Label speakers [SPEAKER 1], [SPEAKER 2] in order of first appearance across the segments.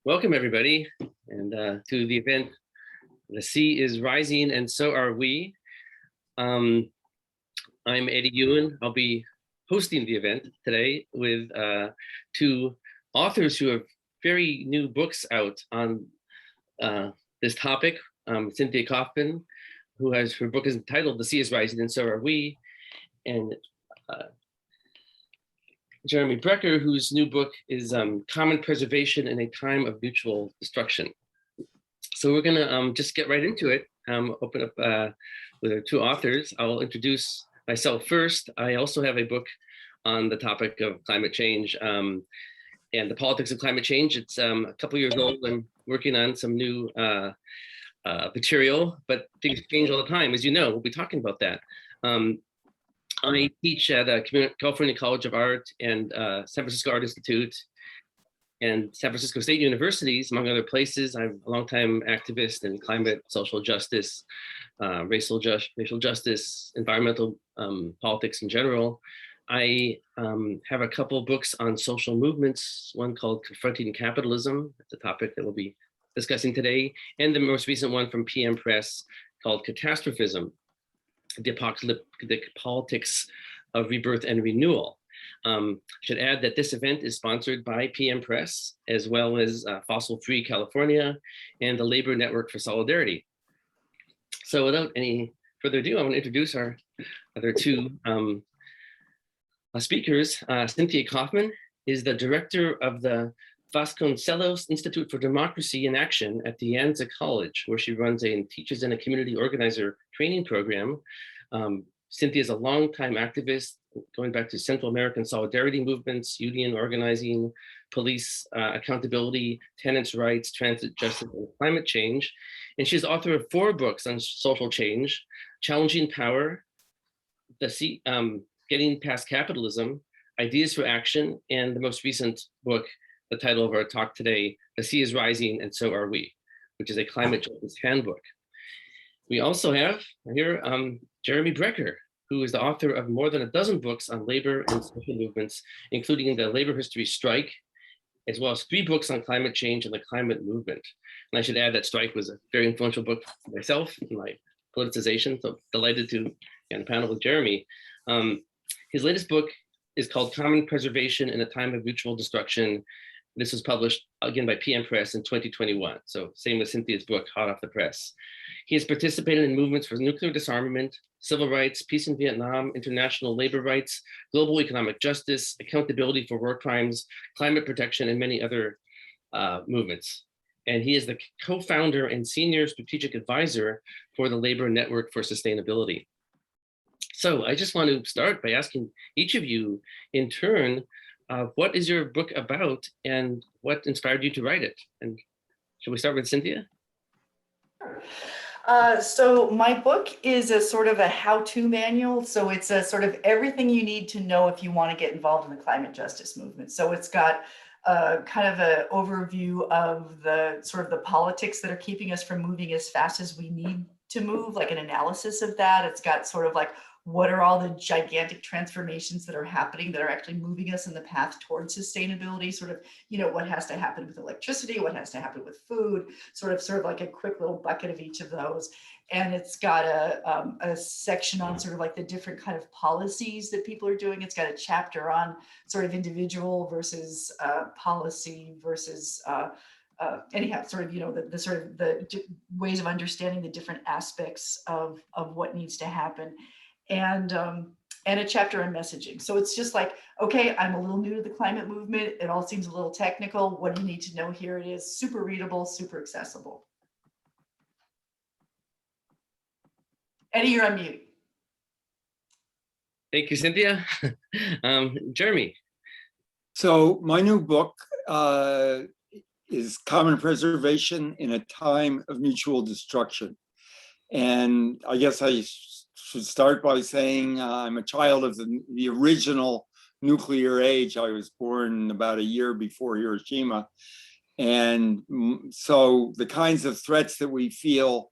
[SPEAKER 1] Welcome, everybody, and to the event. The sea is rising, and so are we. I'm Eddie Ewan. I'll be hosting the event today with two authors who have very new books out on this topic. Cynthia Kaufman, who has her book is entitled "The Sea is Rising, and So Are We," and Jeremy Brecker, whose new book is Common Preservation in a Time of Mutual Destruction. So we're gonna just get right into it, open up with our two authors. I'll introduce myself first. I also have a book on the topic of climate change and the politics of climate change. It's a couple years old. I'm working on some new material, but things change all the time. As you know, we'll be talking about that. I teach at California College of Art and San Francisco Art Institute and San Francisco State Universities, among other places. I'm a longtime activist in climate, social justice, racial justice, environmental politics in general. I have a couple of books on social movements, one called Confronting Capitalism, that's a topic that we'll be discussing today, and the most recent one from PM Press called Catastrophism, the apocalyptic politics of rebirth and renewal. Should add that this event is sponsored by PM Press, as well as Fossil Free California and the Labor Network for Solidarity. So without any further ado, I want to introduce our other two speakers. Cynthia Kaufman is the director of the Vasconcelos Institute for Democracy in Action at De Anza College, where she runs and teaches in a community organizer training program. Cynthia is a longtime activist, going back to Central American solidarity movements, union organizing, police accountability, tenants' rights, transit justice, and climate change. And she's author of 4 books on social change: Challenging Power, Getting Past Capitalism, Ideas for Action, and the most recent book, the title of our talk today, The Sea is Rising, and So Are We, which is a Climate Justice Handbook. We also have here Jeremy Brecker, who is the author of more than a dozen books on labor and social movements, including the Labor History Strike, as well as 3 books on climate change and the climate movement. And I should add that Strike was a very influential book for myself in my politicization, so delighted to be on the panel with Jeremy. His latest book is called Common Preservation in a Time of Mutual Destruction. This was published again by PM Press in 2021. So same as Cynthia's book, hot off the press. He has participated in movements for nuclear disarmament, civil rights, peace in Vietnam, international labor rights, global economic justice, accountability for war crimes, climate protection, and many other movements. And he is the co-founder and senior strategic advisor for the Labor Network for Sustainability. So I just want to start by asking each of you in turn, what is your book about and what inspired you to write it? And should we start with Cynthia?
[SPEAKER 2] So my book is a sort of a how-to manual. So it's a sort of everything you need to know if you want to get involved in the climate justice movement. So it's got kind of an overview of the sort of the politics that are keeping us from moving as fast as we need to move, like an analysis of that. It's got sort of like, what are all the gigantic transformations that are happening that are actually moving us in the path towards sustainability? Sort of, you know, what has to happen with electricity, what has to happen with food, sort of like a quick little bucket of each of those. And it's got a section on sort of like the different kind of policies that people are doing. It's got a chapter on sort of individual versus policy versus anyhow, sort of, you know, the sort of the ways of understanding the different aspects of what needs to happen. And a chapter on messaging. So it's just like, okay, I'm a little new to the climate movement. It all seems a little technical. What do you need to know? Here it is, super readable, super accessible. Eddie, you're on mute.
[SPEAKER 1] Thank you, Cynthia. Jeremy.
[SPEAKER 3] So my new book is Common Preservation in a Time of Mutual Destruction. And I guess I should start by saying I'm a child of the original nuclear age. I was born about a year before Hiroshima. And so the kinds of threats that we feel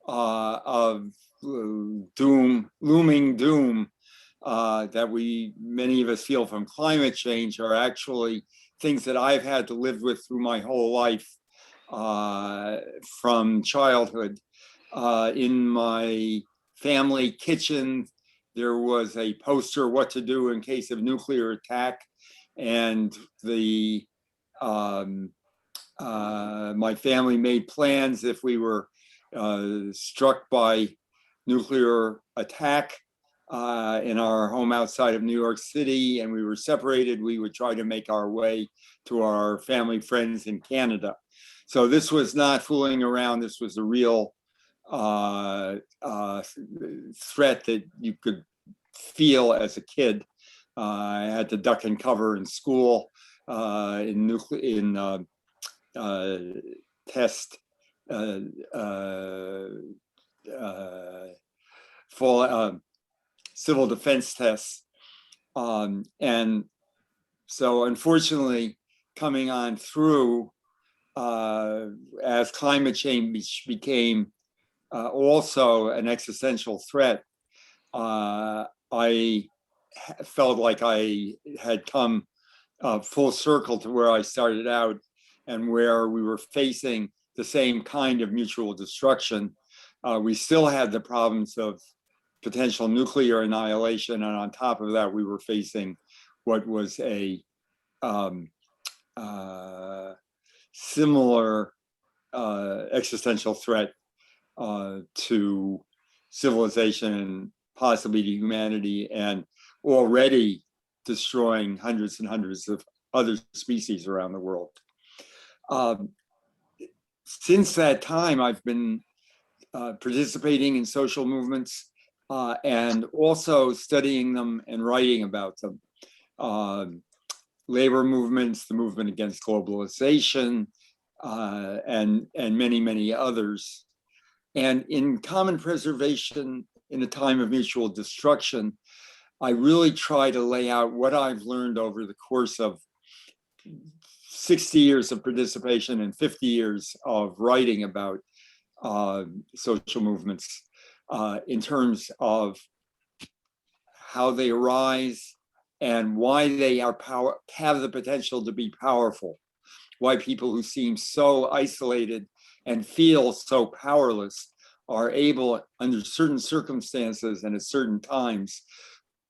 [SPEAKER 3] of looming doom, that many of us feel from climate change are actually things that I've had to live with through my whole life from childhood. In my family kitchen, there was a poster, what to do in case of nuclear attack. And my family made plans if we were struck by nuclear attack in our home outside of New York City, and we were separated, we would try to make our way to our family friends in Canada. So this was not fooling around. This was a real threat that you could feel as a kid. I had to duck and cover in school, in test civil defense tests. And so unfortunately, coming on through, as climate change became also an existential threat, I felt like I had come full circle to where I started out, and where we were facing the same kind of mutual destruction. We still had the problems of potential nuclear annihilation, and on top of that, we were facing what was a similar existential threat to civilization and possibly to humanity, and already destroying hundreds and hundreds of other species around the world. Since that time, I've been participating in social movements and also studying them and writing about them. Labor movements, the movement against globalization, and many, many others. And in common preservation in a time of mutual destruction, I really try to lay out what I've learned over the course of 60 years of participation and 50 years of writing about social movements in terms of how they arise and why they have the potential to be powerful, why people who seem so isolated and feel so powerless are able, under certain circumstances and at certain times,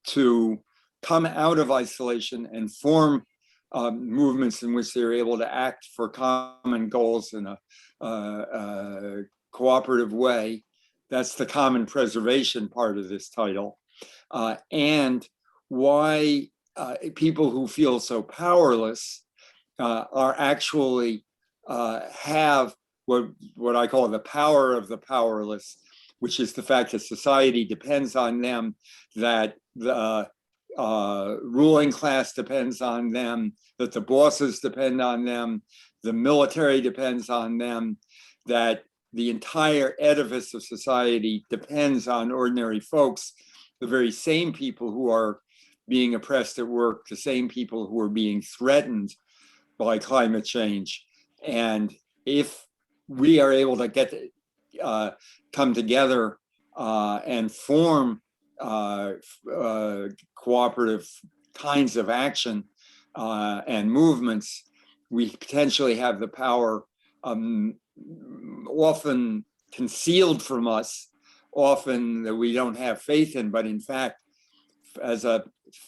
[SPEAKER 3] to come out of isolation and form movements in which they're able to act for common goals in a cooperative way. That's the common preservation part of this title. And why people who feel so powerless are actually have what I call the power of the powerless, which is the fact that society depends on them, that the ruling class depends on them, that the bosses depend on them, the military depends on them, that the entire edifice of society depends on ordinary folks, the very same people who are being oppressed at work, the same people who are being threatened by climate change. And if we are able to come together and form cooperative kinds of action and movements, we potentially have the power, often concealed from us, often that we don't have faith in, but in fact, as a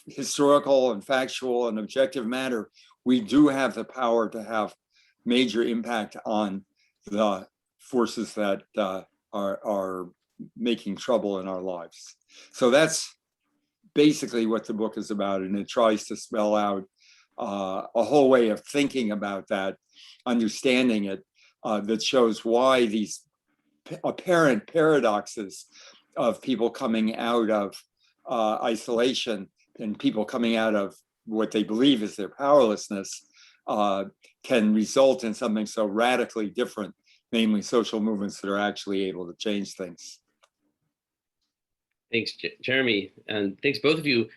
[SPEAKER 3] historical and factual and objective matter, we do have the power to have major impact on the forces that are making trouble in our lives. So that's basically what the book is about, and it tries to spell out a whole way of thinking about that, understanding it, that shows why these apparent paradoxes of people coming out of isolation and people coming out of what they believe is their powerlessness can result in something so radically different, namely social movements that are actually able to change things.
[SPEAKER 1] Thanks, Jeremy, and thanks both of you.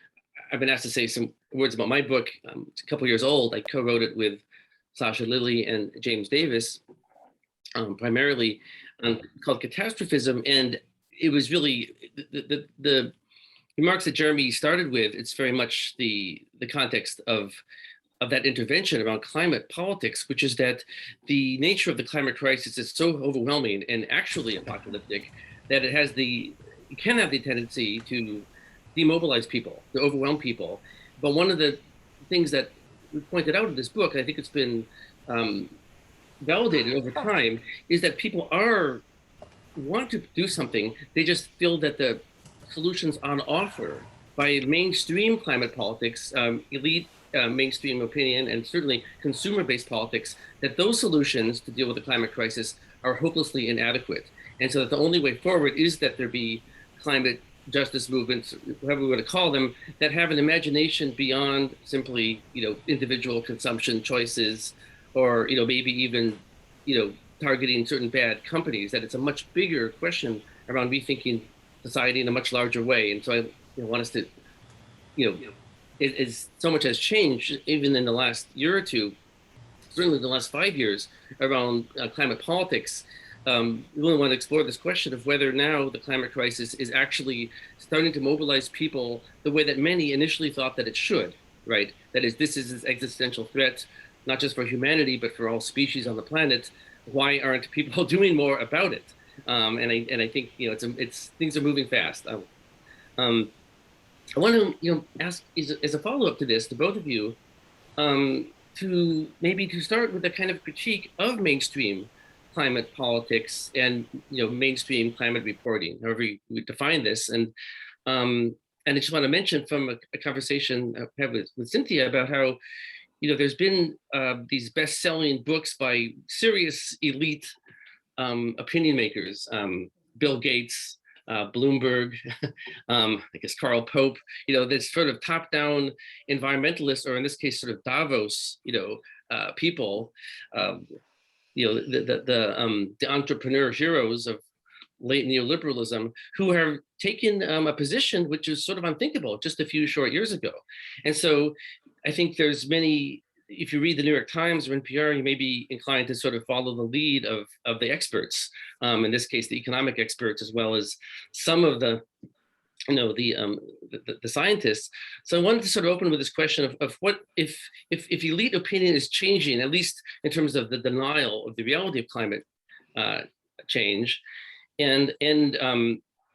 [SPEAKER 1] I've been asked to say some words about my book. It's a couple years old. I co-wrote it with Sasha Lilly and James Davis, primarily called Catastrophism, and it was really the remarks that Jeremy started with. It's very much the context of of that intervention around climate politics, which is that the nature of the climate crisis is so overwhelming and actually apocalyptic that it can have the tendency to demobilize people, to overwhelm people. But one of the things that we pointed out in this book, and I think it's been validated over time, is that people want to do something. They just feel that the solutions on offer by mainstream climate politics, elite mainstream opinion, and certainly consumer-based politics, that those solutions to deal with the climate crisis are hopelessly inadequate. And so that the only way forward is that there be climate justice movements, whatever we want to call them, that have an imagination beyond simply, individual consumption choices, or, maybe even, targeting certain bad companies, that it's a much bigger question around rethinking society in a much larger way. And so I want us to, so much has changed even in the last year or two, certainly the last 5 years, around climate politics. We really want to explore this question of whether now the climate crisis is actually starting to mobilize people the way that many initially thought that it should, right? That is, this is an existential threat, not just for humanity, but for all species on the planet. Why aren't people doing more about it? And I think it's things are moving fast. I want to ask as a follow up to this to both of you, to start with a kind of critique of mainstream climate politics and mainstream climate reporting, however we define this. And I just want to mention from a conversation I had with Cynthia about how there's been these best-selling books by serious elite opinion makers, Bill Gates, Bloomberg, I guess Karl Pope, this sort of top-down environmentalists, or in this case, sort of Davos, people, the entrepreneur heroes of late neoliberalism, who have taken a position which is sort of unthinkable just a few short years ago. And so I think there's many, if you read the New York Times or NPR, you may be inclined to sort of follow the lead of the experts, in this case, the economic experts, as well as some of the scientists. So I wanted to sort of open with this question of what if elite opinion is changing, at least in terms of the denial of the reality of climate change, and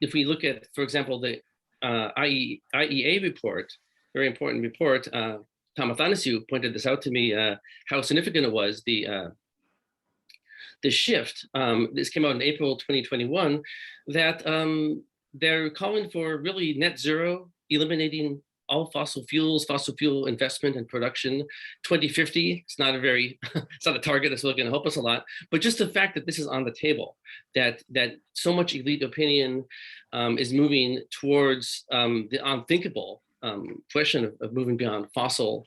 [SPEAKER 1] if we look at, for example, the IEA report, very important report. Tom Athanasiou pointed this out to me, how significant it was, the shift. This came out in April 2021, that they're calling for really net zero, eliminating all fossil fuel investment and production, 2050. It's not a target that's really going to help us a lot, but just the fact that this is on the table, that so much elite opinion is moving towards the unthinkable question of moving beyond fossil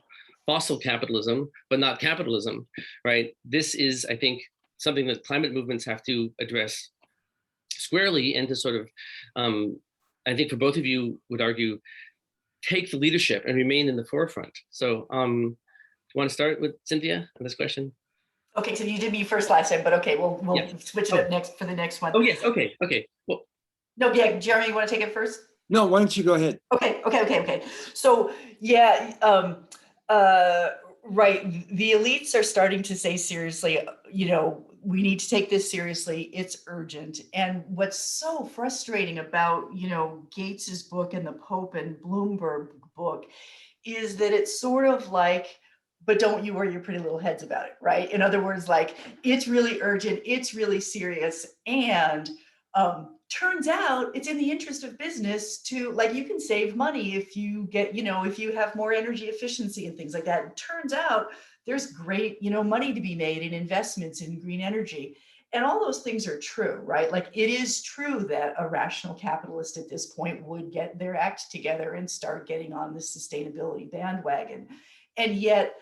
[SPEAKER 1] capitalism, but not capitalism, right? This is, I think, something that climate movements have to address squarely, and to sort of, I think for both of you would argue, take the leadership and remain in the forefront. So do you want to start with Cynthia on this question?
[SPEAKER 2] Okay, so you did me first last time, but okay, we'll switch it up next for the next one.
[SPEAKER 1] Oh yes, okay. Well,
[SPEAKER 2] no, yeah, Jeremy, you want to take it first?
[SPEAKER 3] No, why don't you go ahead?
[SPEAKER 2] Okay. So yeah, right. The elites are starting to say seriously, we need to take this seriously. It's urgent. And what's so frustrating about, Gates's book and the Pope and Bloomberg book is that it's sort of like, but don't you worry your pretty little heads about it, right? In other words, like, it's really urgent, it's really serious. And turns out it's in the interest of business to, like, you can save money if you get, if you have more energy efficiency and things like that. It turns out there's great, money to be made in investments in green energy. And all those things are true, right? Like, it is true that a rational capitalist at this point would get their act together and start getting on the sustainability bandwagon. And yet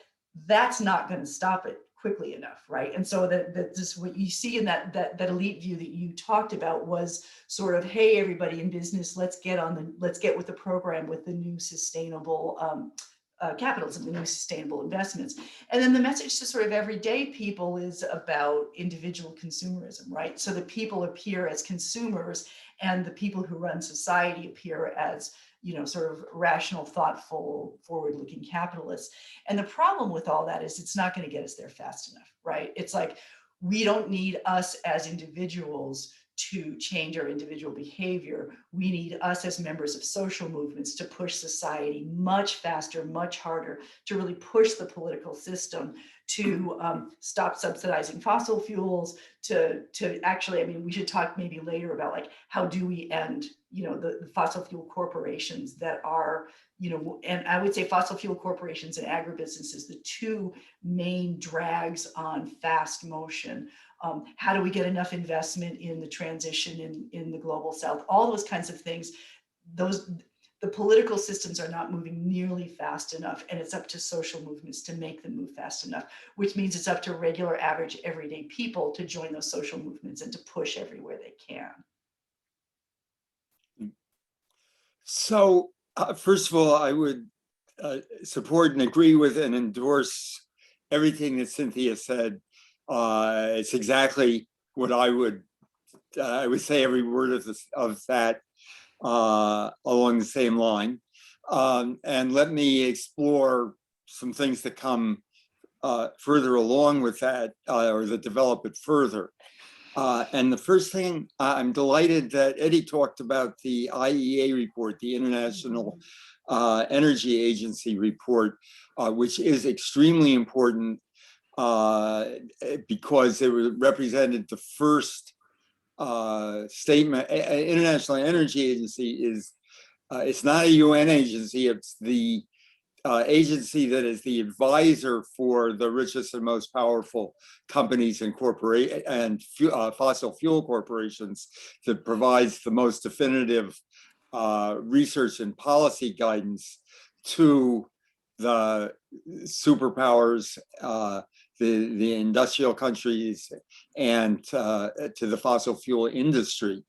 [SPEAKER 2] that's not going to stop it quickly enough, right? And so that this, what you see in that elite view that you talked about was sort of, hey, everybody in business, let's get with the program with the new sustainable capitalism, the new sustainable investments. And then the message to sort of everyday people is about individual consumerism, right? So the people appear as consumers, and the people who run society appear as sort of rational, thoughtful, forward-looking capitalists. And the problem with all that is it's not going to get us there fast enough, right? It's like, we don't need us as individuals to change our individual behavior. We need us as members of social movements to push society much faster, much harder, to really push the political system to stop subsidizing fossil fuels, to actually, I mean, we should talk maybe later about like, how do we end, the fossil fuel corporations that are, and I would say fossil fuel corporations and agribusinesses, the two main drags on fast motion. How do we get enough investment in the transition in the global south? All those kinds of things, the political systems are not moving nearly fast enough, and it's up to social movements to make them move fast enough, which means it's up to regular, average, everyday people to join those social movements and to push everywhere they can.
[SPEAKER 3] So first of all, I would support and agree with and endorse everything that Cynthia said. It's exactly what I would say every word of that along the same line. And let me explore some things that come further along with that or that develop it further. And the first thing, I'm delighted that Eddie talked about the IEA report, the International Energy Agency report, which is extremely important because it represented the first statement. International Energy Agency is, it's not a UN agency, it's the agency that is the advisor for the richest and most powerful companies and fossil fuel corporations, that provides the most definitive research and policy guidance to the superpowers, the industrial countries, and to the fossil fuel industry.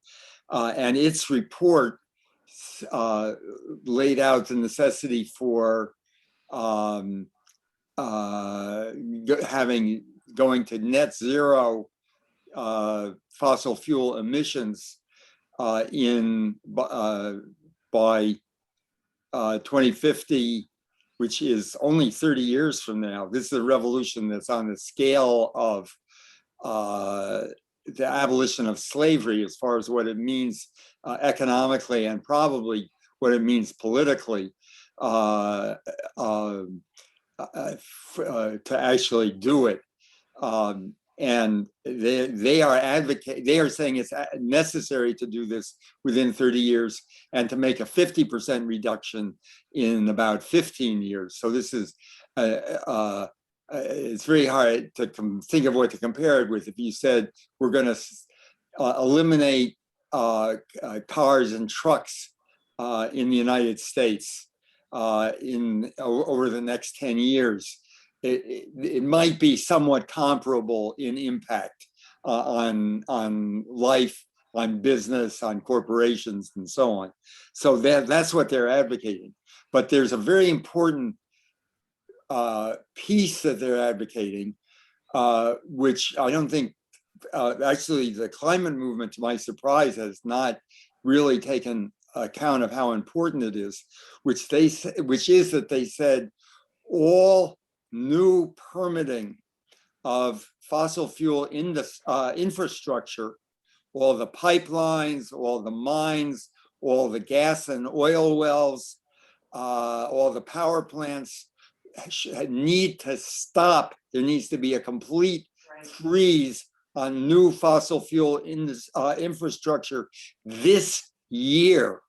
[SPEAKER 3] And its report laid out the necessity for going to net zero fossil fuel emissions by 2050, which is only 30 years from now. This is a revolution that's on the scale of the abolition of slavery, as far as what it means economically, and probably what it means politically, to actually do it. And they are saying it's necessary to do this within 30 years and to make a 50% reduction in about 15 years. So this is, it's very hard to think of what to compare it with. If you said we're going to eliminate cars and trucks in the United States over the next 10 years, it might be somewhat comparable in impact on life, on business, on corporations, and so on. So that's what they're advocating. But there's a very important piece that they're advocating, which I don't think, actually the climate movement, to my surprise, has not really taken account of how important it is, which is that they said all new permitting of fossil fuel infrastructure, all the pipelines, all the mines, all the gas and oil wells, all the power plants need to stop. There needs to be a complete freeze on new fossil fuel infrastructure this year.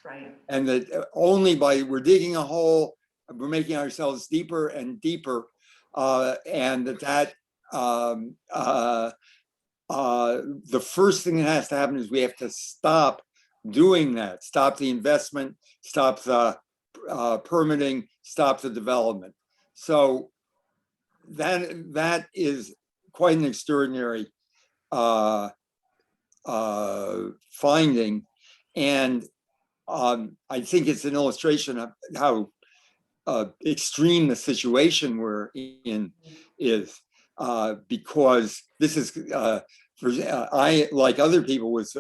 [SPEAKER 2] Right.
[SPEAKER 3] And that only we're digging a hole, we're making ourselves deeper and deeper, and the first thing that has to happen is we have to stop doing that, stop the investment, stop the permitting, stop the development. So that is quite an extraordinary finding, and I think it's an illustration of how extreme the situation we're in is, because this is, I, like other people, was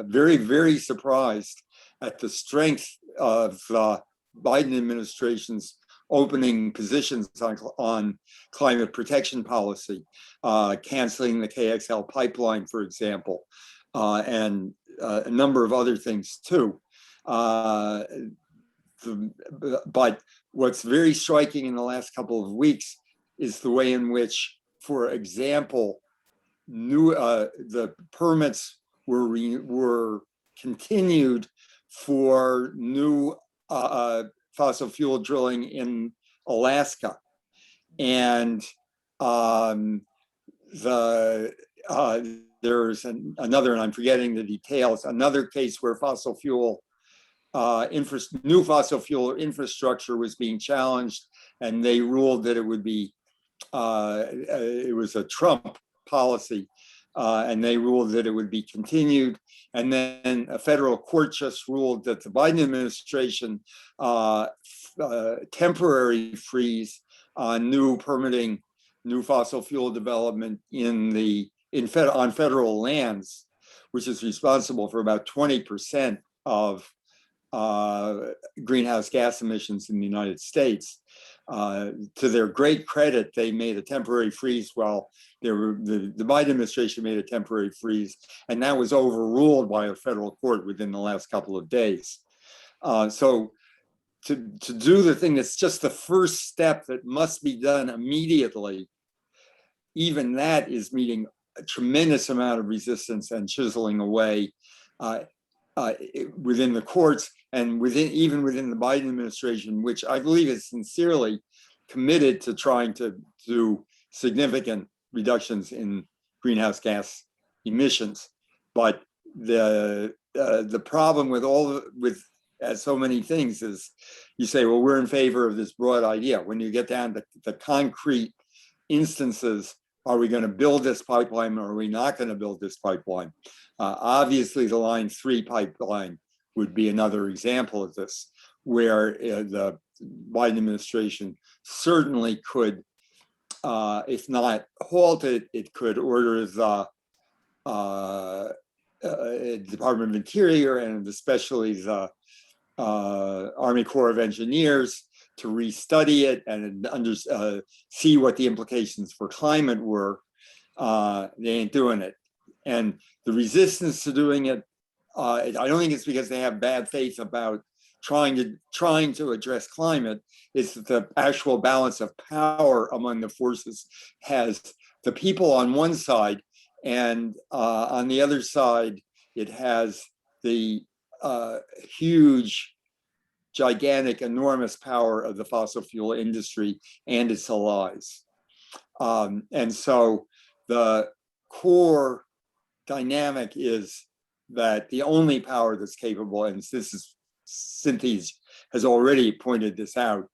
[SPEAKER 3] very, very surprised at the strength of the Biden administration's opening positions on climate protection policy, canceling the KXL pipeline, for example, and a number of other things too. But what's very striking in the last couple of weeks is the way in which, for example, the permits were continued for new fossil fuel drilling in Alaska, and there's another, and I'm forgetting the details, another case where new fossil fuel infrastructure was being challenged, and they ruled that it would be, it was a Trump policy, and they ruled that it would be continued. And then a federal court just ruled that the Biden administration temporary freeze on new permitting, new fossil fuel development on federal lands, which is responsible for about 20% of greenhouse gas emissions in the United States. To their great credit, they made a temporary freeze while the Biden administration made a temporary freeze, and that was overruled by a federal court within the last couple of days. So to do the thing that's just the first step that must be done immediately, even that is meeting a tremendous amount of resistance and chiseling away within the courts and even within the Biden administration, which I believe is sincerely committed to trying to do significant reductions in greenhouse gas emissions. But the problem with as so many things is you say, well, we're in favor of this broad idea. When you get down to the concrete instances, are we going to build this pipeline or are we not going to build this pipeline? Obviously, the Line 3 pipeline would be another example of this, where the Biden administration certainly could, if not halt it, it could order the Department of Interior and especially the Army Corps of Engineers to restudy it and see what the implications for climate were. They ain't doing it. And the resistance to doing it, I don't think it's because they have bad faith about trying to address climate. It's that the actual balance of power among the forces has the people on one side, and on the other side, it has the huge, gigantic, enormous power of the fossil fuel industry and its allies. And so the core dynamic is that the only power that's capable, and Cynthia's has already pointed this out,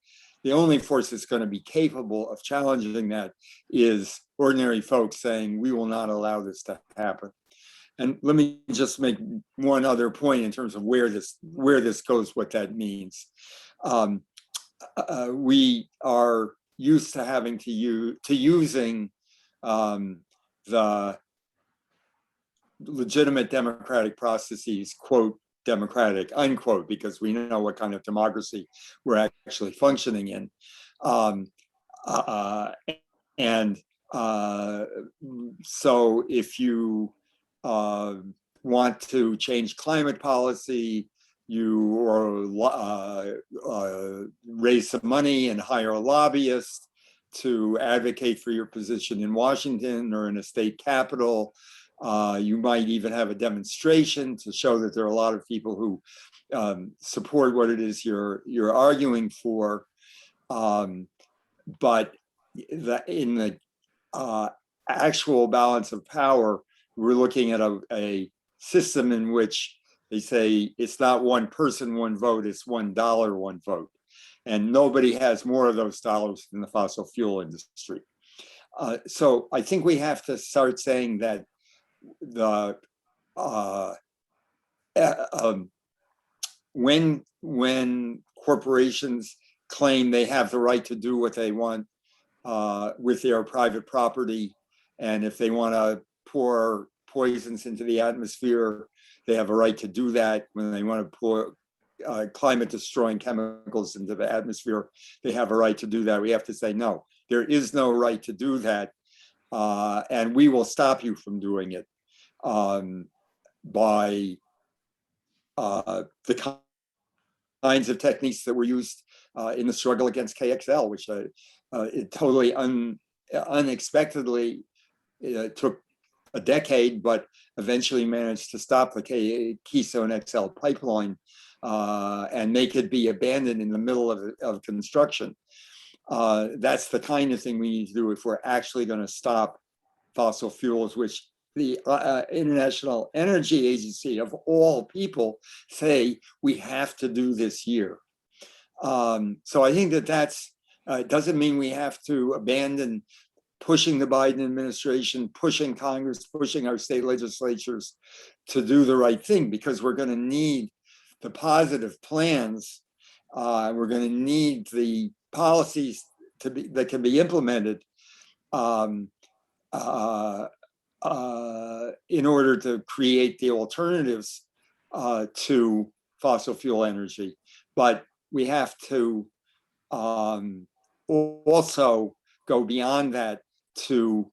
[SPEAKER 3] the only force that's going to be capable of challenging that is ordinary folks saying, we will not allow this to happen. And let me just make one other point in terms of where this goes, what that means. We are used to having to using the legitimate democratic processes, quote, democratic, unquote, because we know what kind of democracy we're actually functioning in. So if you want to change climate policy, you raise some money and hire a lobbyist to advocate for your position in Washington or in a state capital. You might even have a demonstration to show that there are a lot of people who support what it is you're arguing for. But in the actual balance of power, we're looking at a system in which they say it's not one person, one vote, it's $1, one vote. And nobody has more of those dollars than the fossil fuel industry. So I think we have to start saying that when corporations claim they have the right to do what they want with their private property, and if they want to pour poisons into the atmosphere, they have a right to do that. When they want to pour climate destroying chemicals into the atmosphere, they have a right to do that. We have to say, no, there is no right to do that. And we will stop you from doing it by the kinds of techniques that were used in the struggle against KXL, which it totally unexpectedly took a decade, but eventually managed to stop the Keystone XL pipeline and make it be abandoned in the middle of construction. That's the kind of thing we need to do if we're actually going to stop fossil fuels, which the International Energy Agency, of all people, say we have to do this year. So I think that's doesn't mean we have to abandon pushing the Biden administration, pushing Congress, pushing our state legislatures to do the right thing, because we're going to need the positive plans. We're going to need the policies that can be implemented in order to create the alternatives to fossil fuel energy. But we have to also go beyond that to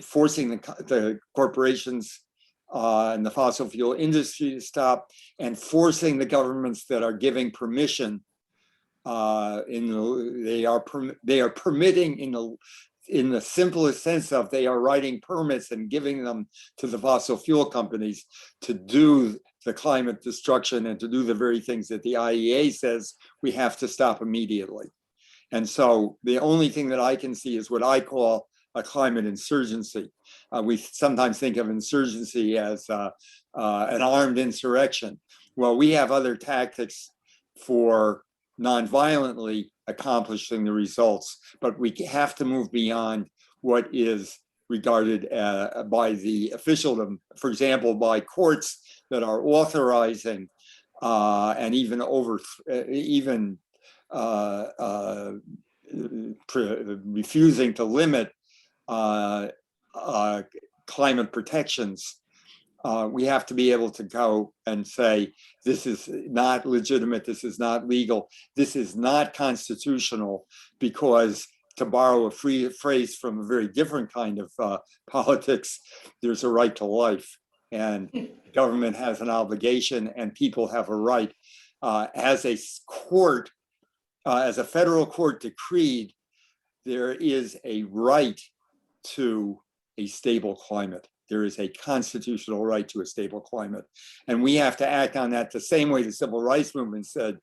[SPEAKER 3] forcing the corporations and the fossil fuel industry to stop, and forcing the governments that are giving permission. They are permitting in the simplest sense of they are writing permits and giving them to the fossil fuel companies to do the climate destruction and to do the very things that the IEA says we have to stop immediately. And so the only thing that I can see is what I call a climate insurgency. We sometimes think of insurgency as an armed insurrection. Well, we have other tactics for non-violently accomplishing the results, but we have to move beyond what is regarded by the officialdom, for example, by courts that are authorizing and even refusing to limit climate protections. We have to be able to go and say, this is not legitimate, this is not legal, this is not constitutional, because, to borrow a phrase from a very different kind of politics, there's a right to life, and government has an obligation and people have a right. As a court, as a federal court decreed, there is a right to a stable climate. There is a constitutional right to a stable climate. And we have to act on that the same way the civil rights movement said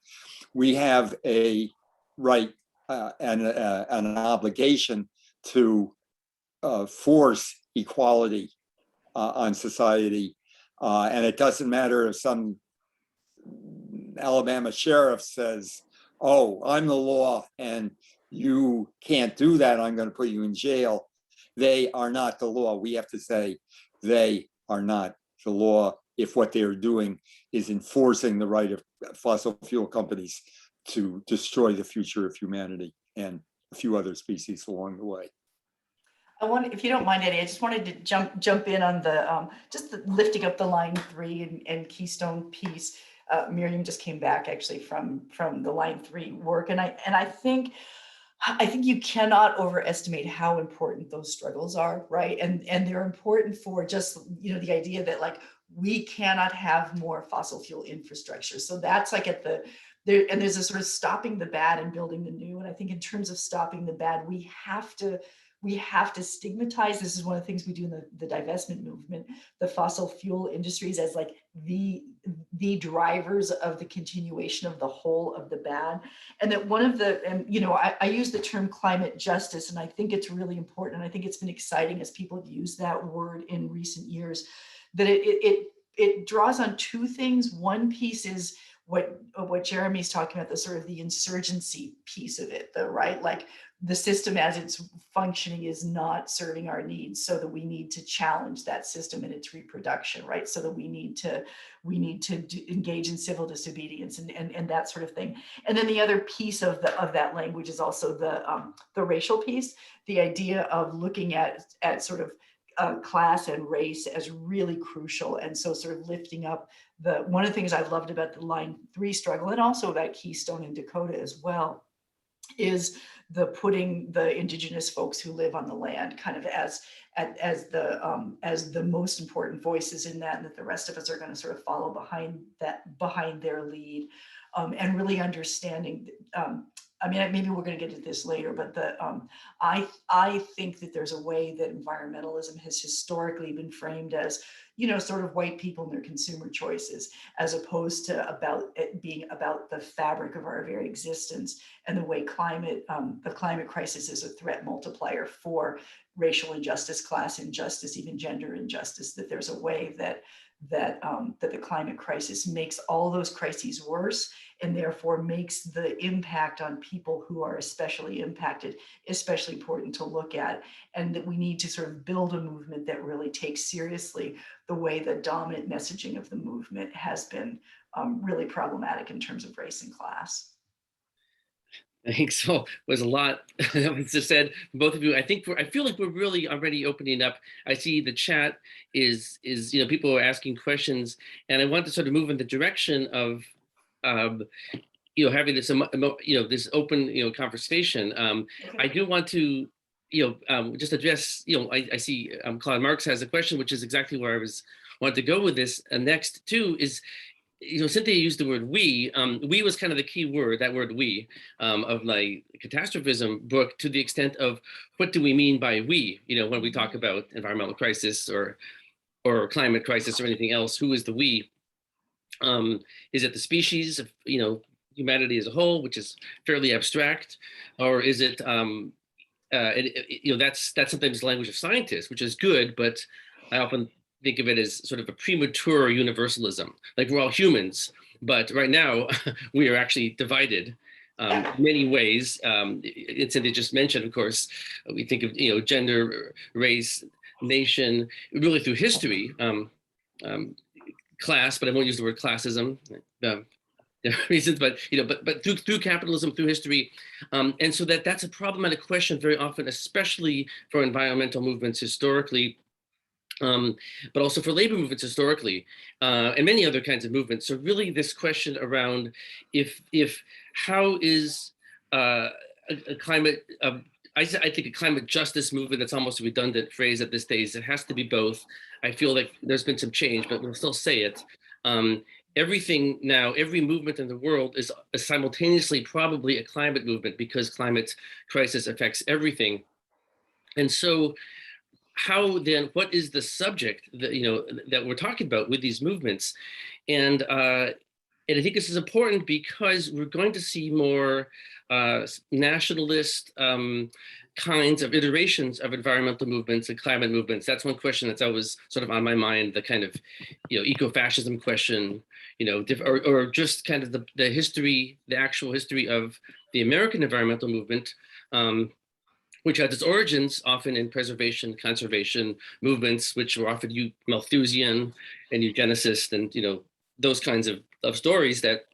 [SPEAKER 3] we have a right and an obligation to force equality on society. And it doesn't matter if some Alabama sheriff says, oh, I'm the law and you can't do that, I'm going to put you in jail. They are not the law. We have to say they are not the law if what they are doing is enforcing the right of fossil fuel companies to destroy the future of humanity and a few other species along the way.
[SPEAKER 2] I want, if you don't mind, Eddie, I just wanted to jump in on the just the lifting up the line 3 and Keystone piece. Miriam just came back actually from the line 3 work, and I think you cannot overestimate how important those struggles are, right? And they're important for just, you know, the idea that like we cannot have more fossil fuel infrastructure. So that's like at the there, and there's a sort of stopping the bad and building the new. And I think in terms of stopping the bad, we have to stigmatize. This is one of the things we do in the divestment movement, the fossil fuel industries as like the drivers of the continuation of the whole of the bad. And that one of the, and you know, I use the term climate justice, and I think it's really important. And I think it's been exciting as people have used that word in recent years, that it draws on two things. One piece is what Jeremy's talking about, the sort of the insurgency piece of it, the right, like the system as it's functioning is not serving our needs, so that we need to challenge that system in its reproduction, right? So that we need to engage in civil disobedience and that sort of thing. And then the other piece of that language is also the racial piece, the idea of looking at sort of class and race as really crucial. And so sort of lifting up one of the things I loved about the Line 3 struggle, and also about Keystone in Dakota as well, is the putting the Indigenous folks who live on the land kind of as the most important voices in that, and that the rest of us are going to sort of follow behind their lead, and really understanding. I mean, maybe we're going to get to this later, but I think that there's a way that environmentalism has historically been framed as, sort of white people and their consumer choices, as opposed to about it being about the fabric of our very existence, and the way the climate crisis is a threat multiplier for racial injustice, class injustice, even gender injustice. That there's a way that the climate crisis makes all those crises worse, and therefore makes the impact on people who are especially impacted especially important to look at, and that we need to sort of build a movement that really takes seriously the way the dominant messaging of the movement has been really problematic in terms of race and class.
[SPEAKER 1] I think so. There's a lot that was just said, both of you. I feel like we're really already opening up. I see the chat is people are asking questions, and I want to sort of move in the direction of having this this open conversation.
[SPEAKER 2] Okay.
[SPEAKER 1] I do want to just address I see Claude Marks has a question, which is exactly where I wanted to go with this. And next too is, Cynthia used the word we. We was kind of the key word, that word we, of my catastrophism book, to the extent of what do we mean by we, when we talk about environmental crisis or climate crisis or anything else. Who is the we? Is it the species of, humanity as a whole, which is fairly abstract? Or is it, that's sometimes the language of scientists, which is good, but I often think of it as sort of a premature universalism. Like, we're all humans, but right now we are actually divided in many ways. Cynthia just mentioned, of course, we think of gender, race, nation, really through history, class, but I won't use the word classism. Reasons, but through capitalism, through history, and so that's a problematic question very often, especially for environmental movements historically. But also for labor movements historically, and many other kinds of movements. So really this question around if how is a climate, I think a climate justice movement, that's almost a redundant phrase at this stage. It has to be both. I feel like there's been some change, but we'll still say it. Everything now, every movement in the world is simultaneously probably a climate movement, because climate crisis affects everything. And so how then, what is the subject that that we're talking about with these movements? And I think this is important because we're going to see more nationalist kinds of iterations of environmental movements and climate movements. That's one question that's always sort of on my mind, the kind of eco-fascism question, or just kind of the history, the actual history of the American environmental movement, which has its origins often in preservation, conservation movements, which were often Malthusian and eugenicist, and those kinds of stories that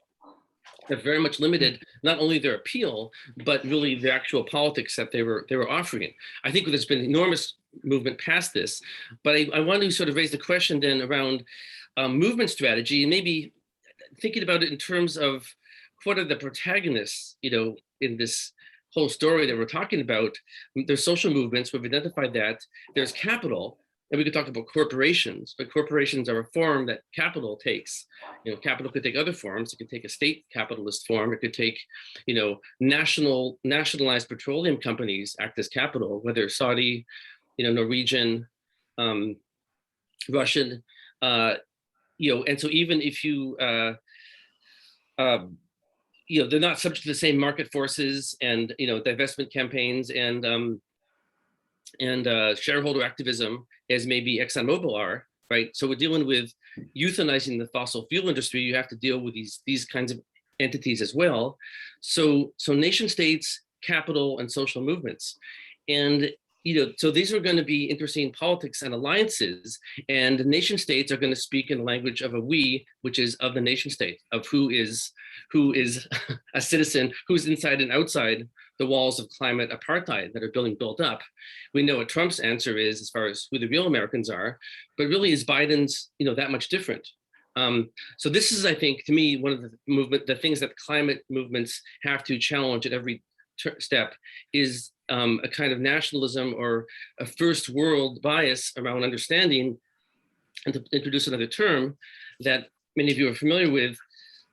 [SPEAKER 1] have very much limited not only their appeal, but really the actual politics that they were offering. I think there's been enormous movement past this, but I want to sort of raise the question then around movement strategy, and maybe thinking about it in terms of what are the protagonists, in this whole story that we're talking about. There's social movements, we've identified that. There's capital, and we could talk about corporations, but corporations are a form that capital takes. Capital could take other forms. It could take a state capitalist form. It could take, nationalized petroleum companies act as capital, whether Saudi, Norwegian, Russian, and so even if they're not subject to the same market forces and divestment campaigns and shareholder activism as maybe ExxonMobil are, right? So we're dealing with euthanizing the fossil fuel industry. You have to deal with these kinds of entities as well. So nation states, capital, and social movements, and so these are going to be interesting politics and alliances, and nation states are going to speak in the language of a we, which is of the nation state, of who is a citizen, who's inside and outside the walls of climate apartheid that are being built up. We know what Trump's answer is as far as who the real Americans are, but really is Biden's, that much different? So this is, I think, to me, one of the things that climate movements have to challenge at every step is a kind of nationalism or a first world bias around understanding, and to introduce another term that many of you are familiar with,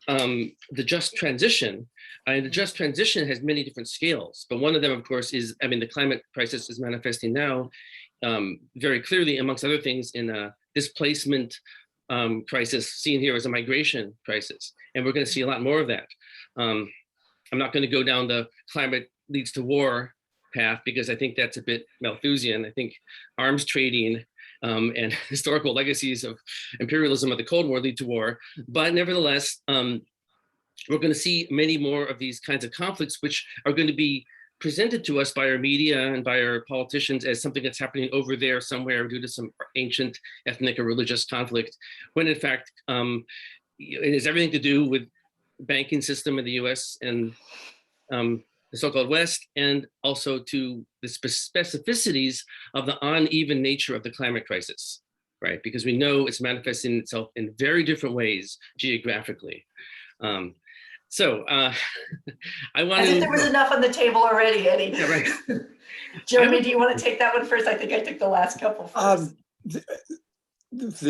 [SPEAKER 1] the just transition. The just transition has many different scales, but one of them, of course, is, the climate crisis is manifesting now very clearly, amongst other things, in a displacement crisis, seen here as a migration crisis. And we're going to see a lot more of that. I'm not going to go down the climate leads to war path, because I think that's a bit Malthusian. I think arms trading and historical legacies of imperialism of the Cold War lead to war. But nevertheless, we're going to see many more of these kinds of conflicts, which are going to be presented to us by our media and by our politicians as something that's happening over there somewhere due to some ancient ethnic or religious conflict, when in fact, it has everything to do with banking system in the US and the so-called West, and also to the specificities of the uneven nature of the climate crisis, right? Because we know it's manifesting itself in very different ways geographically. I want
[SPEAKER 2] As
[SPEAKER 1] to—
[SPEAKER 2] if there was enough on the table already, Eddie.
[SPEAKER 1] Yeah, right.
[SPEAKER 2] Jeremy, do you want to take that one first? I think I took the last couple first.
[SPEAKER 3] There's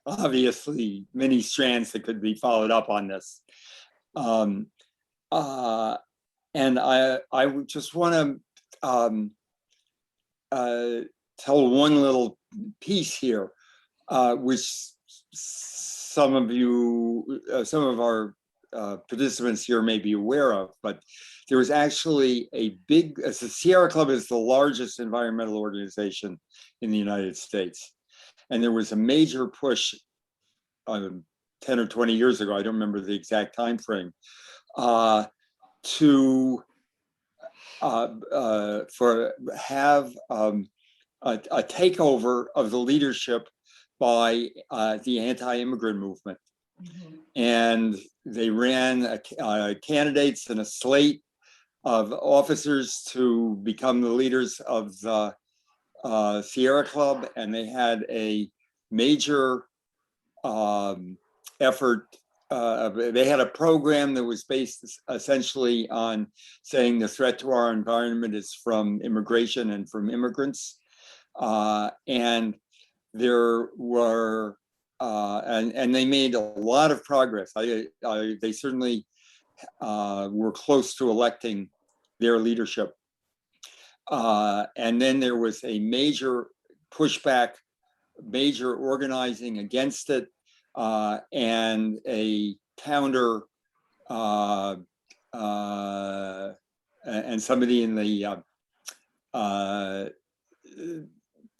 [SPEAKER 3] obviously many strands that could be followed up on this. And I would just want to tell one little piece here, which some of our participants here may be aware of, but there was actually the Sierra Club is the largest environmental organization in the United States. And there was a major push 10 or 20 years ago, I don't remember the exact time frame, to have a takeover of the leadership by the anti-immigrant movement. Mm-hmm. And they ran candidates and a slate of officers to become the leaders of the Sierra Club, and they had a major effort. They had a program that was based essentially on saying the threat to our environment is from immigration and from immigrants. And there were, and they made a lot of progress. They certainly were close to electing their leadership. And then there was a major pushback, major organizing against it, and a counter, and somebody in the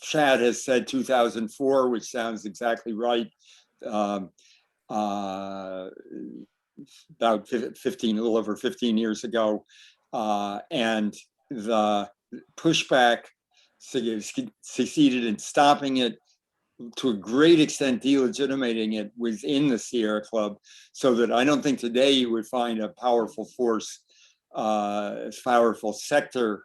[SPEAKER 3] chat has said 2004, which sounds exactly right. About 15, a little over 15 years ago. And the pushback succeeded in stopping it, to a great extent delegitimating it within the Sierra Club, so that I don't think today you would find a powerful force, powerful sector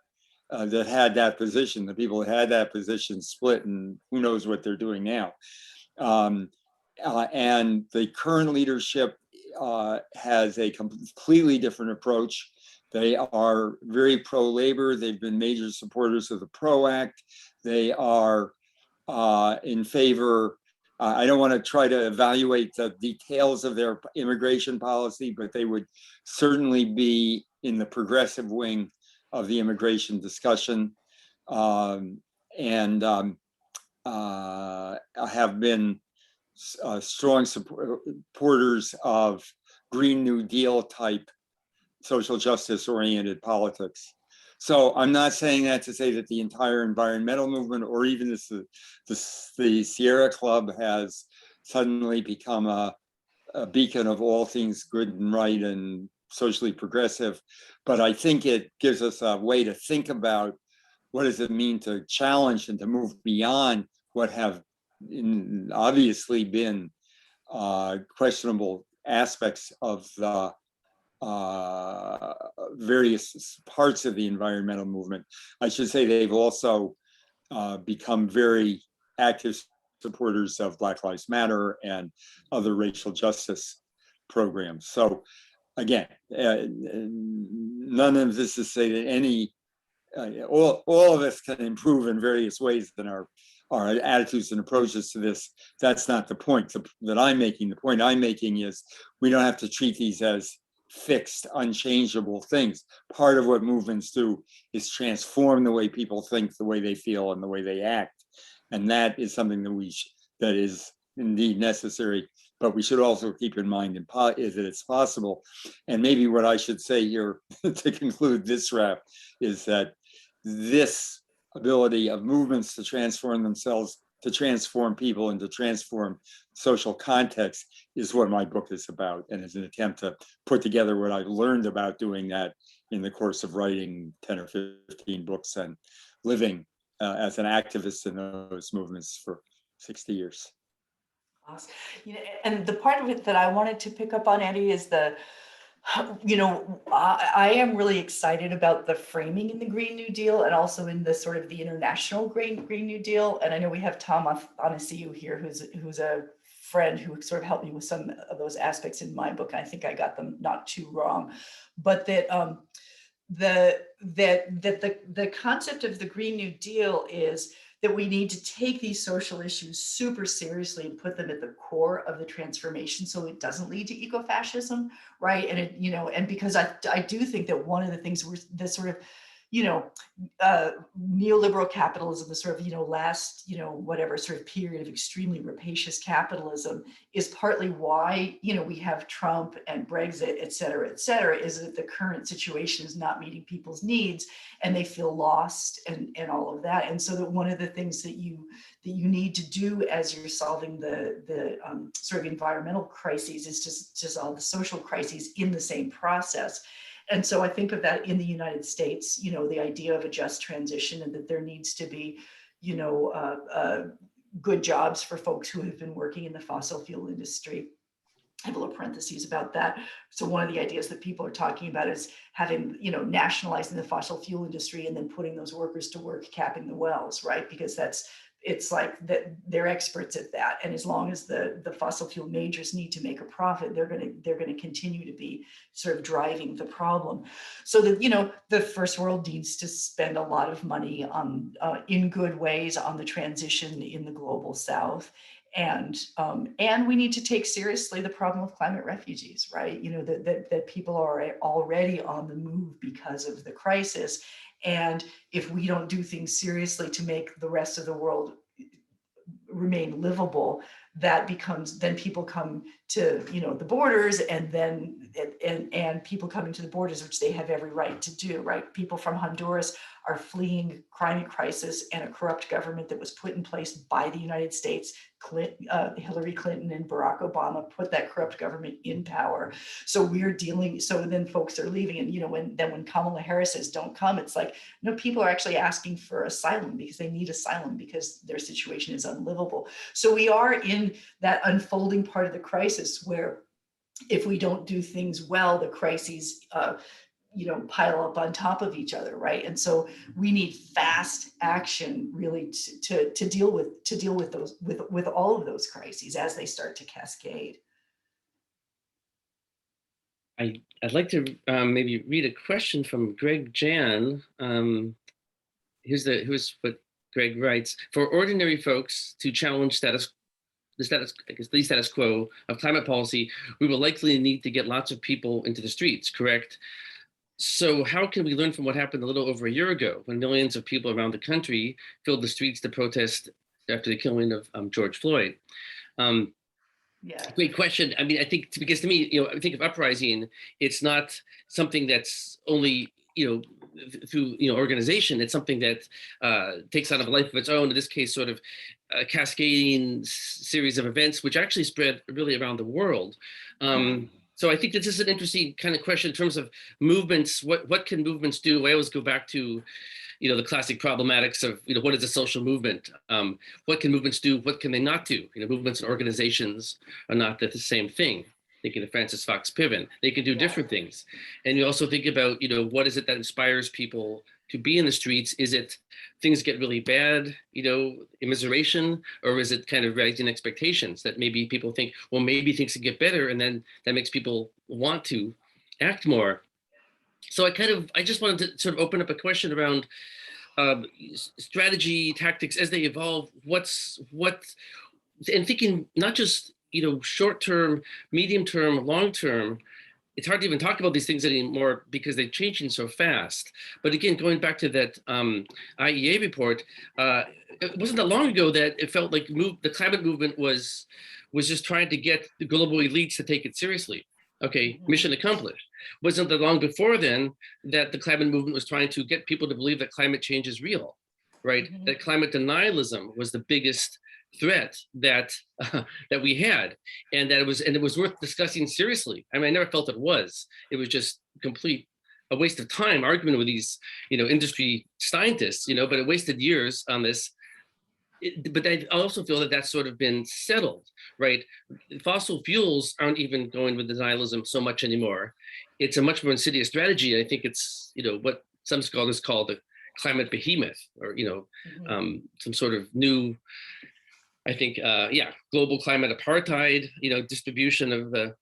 [SPEAKER 3] that had that position. The people that had that position split, and who knows what they're doing now. And the current leadership has a completely different approach. They are very pro-labor. They've been major supporters of the PRO Act. They are in favor. I don't want to try to evaluate the details of their immigration policy, but they would certainly be in the progressive wing of the immigration discussion, and have been strong supporters of Green New Deal type social justice oriented politics. So I'm not saying that to say that the entire environmental movement, or even the Sierra Club, has suddenly become a beacon of all things good and right and socially progressive. But I think it gives us a way to think about what does it mean to challenge and to move beyond what have obviously been questionable aspects of the various parts of the environmental movement. I should say they've also become very active supporters of Black Lives Matter and other racial justice programs. So again, none of this is to say that any, all of us can improve in various ways in our attitudes and approaches to this. That's not the point that I'm making. The point I'm making is we don't have to treat these as fixed, unchangeable things. Part of what movements do is transform the way people think, the way they feel, and the way they act. And that is something that is indeed necessary, but we should also keep in mind that it's possible. And maybe what I should say here to conclude this wrap is that this ability of movements to transform themselves, to transform people, and to transform social context is what my book is about, and is an attempt to put together what I've learned about doing that in the course of writing 10 or 15 books and living as an activist in those movements for 60 years.
[SPEAKER 2] Awesome. And the part of it that I wanted to pick up on, Eddie, is I am really excited about the framing in the Green New Deal, and also in the sort of the international Green New Deal. And I know we have Tom Onasiu here, who's a friend who sort of helped me with some of those aspects in my book. I think I got them not too wrong, but that the concept of the Green New Deal is that we need to take these social issues super seriously and put them at the core of the transformation, so it doesn't lead to ecofascism, right? And and because I do think that one of the things the sort of neoliberal capitalism, the sort of last whatever sort of period of extremely rapacious capitalism, is partly why we have Trump and Brexit, et cetera, is that the current situation is not meeting people's needs, and they feel lost and all of that. And so that one of the things that you need to do as you're solving the sort of environmental crises is to solve the social crises in the same process. And so I think of that in the United States, the idea of a just transition, and that there needs to be, good jobs for folks who have been working in the fossil fuel industry. I have a little parentheses about that. So one of the ideas that people are talking about is having, nationalizing the fossil fuel industry and then putting those workers to work capping the wells, right? Because it's like that they're experts at that. And as long as the fossil fuel majors need to make a profit, they're going to continue to be sort of driving the problem. So that, the first world needs to spend a lot of money on in good ways on the transition in the global South. And we need to take seriously the problem of climate refugees, right? That people are already on the move because of the crisis. And if we don't do things seriously to make the rest of the world remain livable, then people come to the borders, and people coming to the borders, which they have every right to do, right? People from Honduras are fleeing climate crisis and a corrupt government that was put in place by the United States. Hillary Clinton and Barack Obama put that corrupt government in power. So then folks are leaving, and when Kamala Harris says don't come, it's like, no, people are actually asking for asylum because they need asylum because their situation is unlivable. So we are in that unfolding part of the crisis where if we don't do things well, the crises pile up on top of each other, right? And so we need fast action really to deal with those with all of those crises as they start to cascade.
[SPEAKER 1] I'd like to maybe read a question from Greg Jan. Here's what Greg writes: for ordinary folks to challenge the status quo of climate policy, we will likely need to get lots of people into the streets, correct? So how can we learn from what happened a little over a year ago, when millions of people around the country filled the streets to protest after the killing of George Floyd?
[SPEAKER 2] Yeah.
[SPEAKER 1] Great question. I mean, I think, because to me, I think of uprising, it's not something that's only, through organization. It's something that takes on a life of its own. In this case, sort of a cascading series of events, which actually spread really around the world. So I think this is an interesting kind of question in terms of movements. What can movements do? I always go back to, the classic problematics of, what is a social movement? What can movements do? What can they not do? Movements and organizations are not the same thing. thinking of Francis Fox Piven. They can do different things. And you also think about, what is it that inspires people to be in the streets? Is it things get really bad, immiseration, or is it kind of rising expectations that maybe people think, well, maybe things can get better, and then that makes people want to act more. So I just wanted to sort of open up a question around strategy, tactics as they evolve. And thinking not just short term, medium term, long term. It's hard to even talk about these things anymore because they're changing so fast. But again, going back to that IEA report, it wasn't that long ago that it felt like the climate movement was just trying to get the global elites to take it seriously. Okay, mission accomplished. Wasn't that long before then that the climate movement was trying to get people to believe that climate change is real, right? That climate denialism was the biggest threat that we had, and that it was worth discussing seriously. I mean, I never felt it was. It was just a waste of time arguing with these, industry scientists, but it wasted years on this. But I also feel that that's sort of been settled, right? Fossil fuels aren't even going with denialism so much anymore. It's a much more insidious strategy. I think it's, what some scholars call the climate behemoth, or, some sort of new, I think, global climate apartheid, distribution of the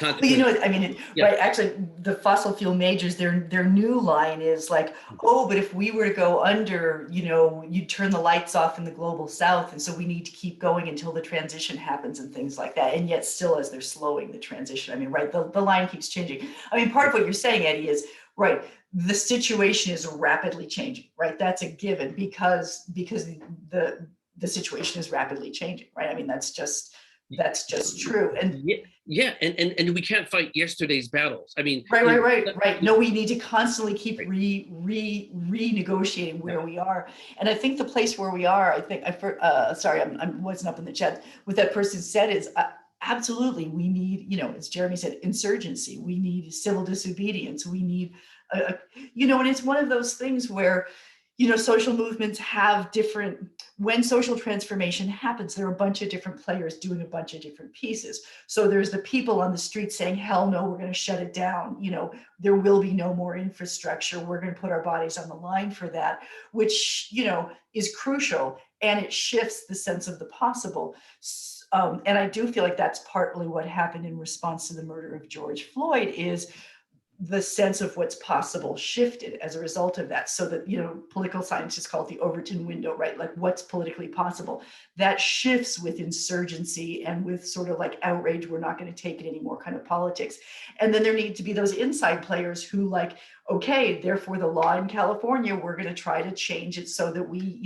[SPEAKER 2] But right, actually, the fossil fuel majors, their new line is like, oh, but if we were to go under, you'd turn the lights off in the global south. And so we need to keep going until the transition happens and things like that. And yet still, as they're slowing the transition, the line keeps changing. Part of what you're saying, Eddie, is, right, the situation is rapidly changing, right? That's a given because the situation is rapidly changing, right? That's just true. And
[SPEAKER 1] and we can't fight yesterday's battles.
[SPEAKER 2] Right. No, we need to constantly keep renegotiating where we are. And I think the place where we are, I wasn't up in the chat. What that person said is absolutely, we need, as Jeremy said, insurgency. We need civil disobedience. We need, and it's one of those things where, social movements have when social transformation happens, there are a bunch of different players doing a bunch of different pieces. So there's the people on the street saying, hell no, we're going to shut it down. There will be no more infrastructure. We're going to put our bodies on the line for that, which, is crucial. And it shifts the sense of the possible. And I do feel like that's partly what happened in response to the murder of George Floyd, is the sense of what's possible shifted as a result of that. So that, political scientists call it the Overton window, right? Like, what's politically possible? That shifts with insurgency and with sort of like outrage, we're not going to take it anymore kind of politics. And then there need to be those inside players who okay, therefore the law in California, we're going to try to change it so that we,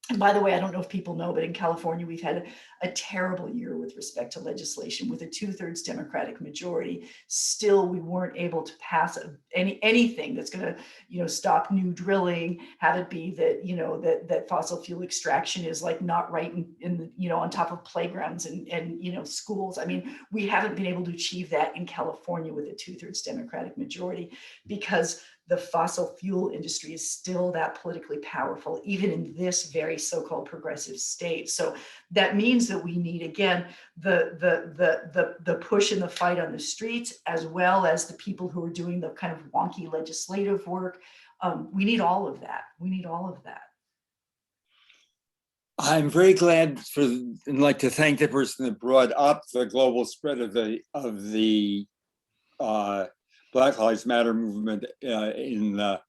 [SPEAKER 2] and by the way, I don't know if people know, but in California, we've had a terrible year with respect to legislation. With a 2/3 Democratic majority, still we weren't able to pass anything that's going to, stop new drilling. Have it be that that fossil fuel extraction is not right in the, on top of playgrounds and schools. We haven't been able to achieve that in California with a 2/3 Democratic majority, because the fossil fuel industry is still that politically powerful, even in this very so-called progressive state. So that means that we need, again, the push and the fight on the streets, as well as the people who are doing the kind of wonky legislative work. We need all of that.
[SPEAKER 3] I'm very glad and like to thank the person that brought up the global spread of the Black Lives Matter movement in the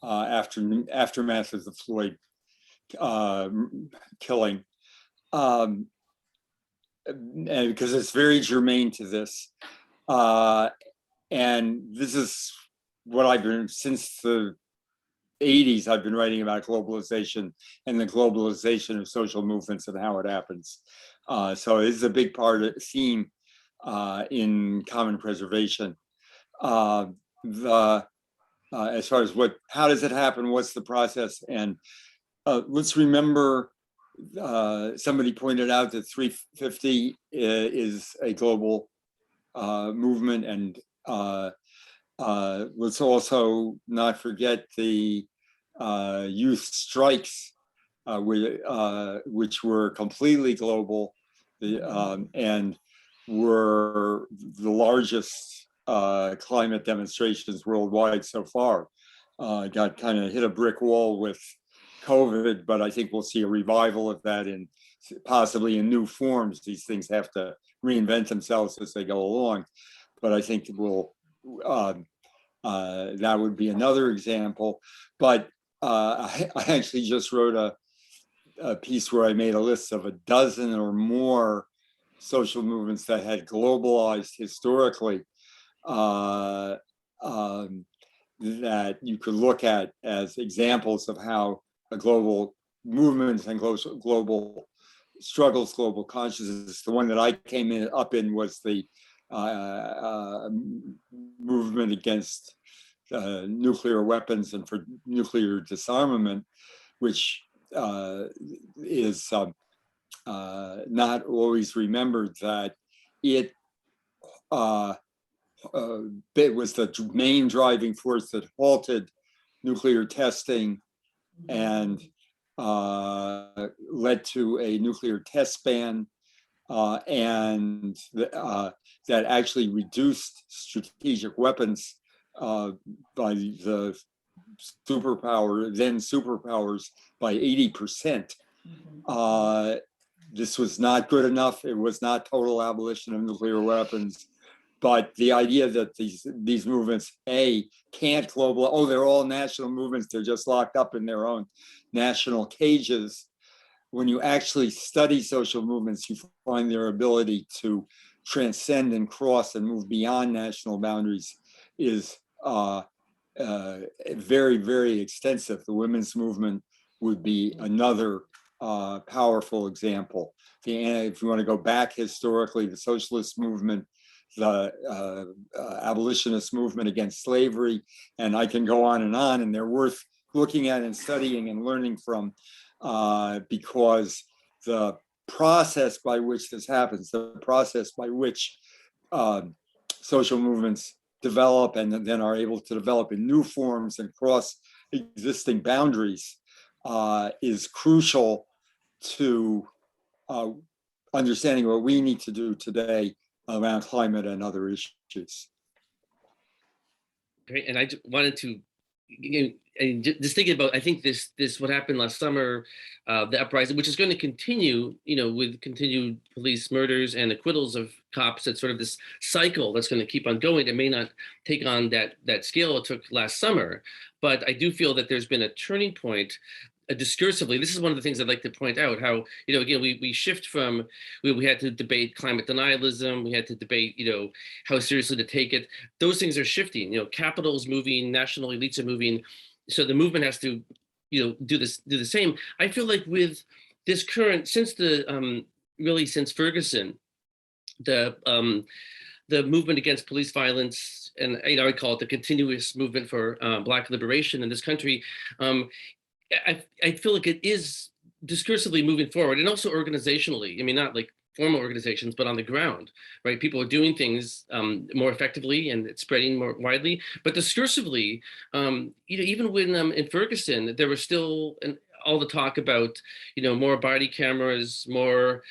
[SPEAKER 3] aftermath of the Floyd killing, because it's very germane to this. And this is what I've been, since the 80s, I've been writing about globalization and the globalization of social movements and how it happens. So it is a big part of the theme in common preservation. As far as how does it happen, what's the process? And let's remember, somebody pointed out that 350 is a global movement, and let's also not forget the youth strikes, which were completely global, and were the largest climate demonstrations worldwide so far. Got kind of hit a brick wall with COVID, but I think we'll see a revival of that in possibly in new forms. These things have to reinvent themselves as they go along. But I think we'll that would be another example. But I actually just wrote a piece where I made a list of a dozen or more social movements that had globalized historically that you could look at as examples of how a global movements and global struggles, global consciousness. The one that I came up in was the movement against nuclear weapons and for nuclear disarmament, which is not always remembered, that it was the main driving force that halted nuclear testing and led to a nuclear test ban, and that actually reduced strategic weapons by the then superpowers by 80%. This was not good enough. It was not total abolition of nuclear weapons. But the idea that these movements, can't global, they're all national movements, they're just locked up in their own national cages. When you actually study social movements, you find their ability to transcend and cross and move beyond national boundaries is very, very extensive. The women's movement would be another powerful example. If you want to go back historically, the socialist movement, the abolitionist movement against slavery, and I can go on, and they're worth looking at and studying and learning from, because the process by which this happens, the process by which social movements develop and then are able to develop in new forms and cross existing boundaries, is crucial to understanding what we need to do today around climate and other issues.
[SPEAKER 1] Great, and I wanted to, and just thinking about, I think this what happened last summer, the uprising, which is going to continue, with continued police murders and acquittals of cops. It's sort of this cycle that's going to keep on going. It may not take on that scale it took last summer, but I do feel that there's been a turning point. Discursively, this is one of the things I'd like to point out, how, again, we shift from, we had to debate climate denialism, we had to debate, how seriously to take it. Those things are shifting, capital is moving, national elites are moving. So the movement has to, do the same. I feel like with this current, since Ferguson, the movement against police violence, and I call it the continuous movement for Black liberation in this country, I feel like it is discursively moving forward, and also organizationally. I mean, not like formal organizations, but on the ground, right? People are doing things more effectively, and it's spreading more widely. But discursively, even when in Ferguson, there was still all the talk about, more body cameras, more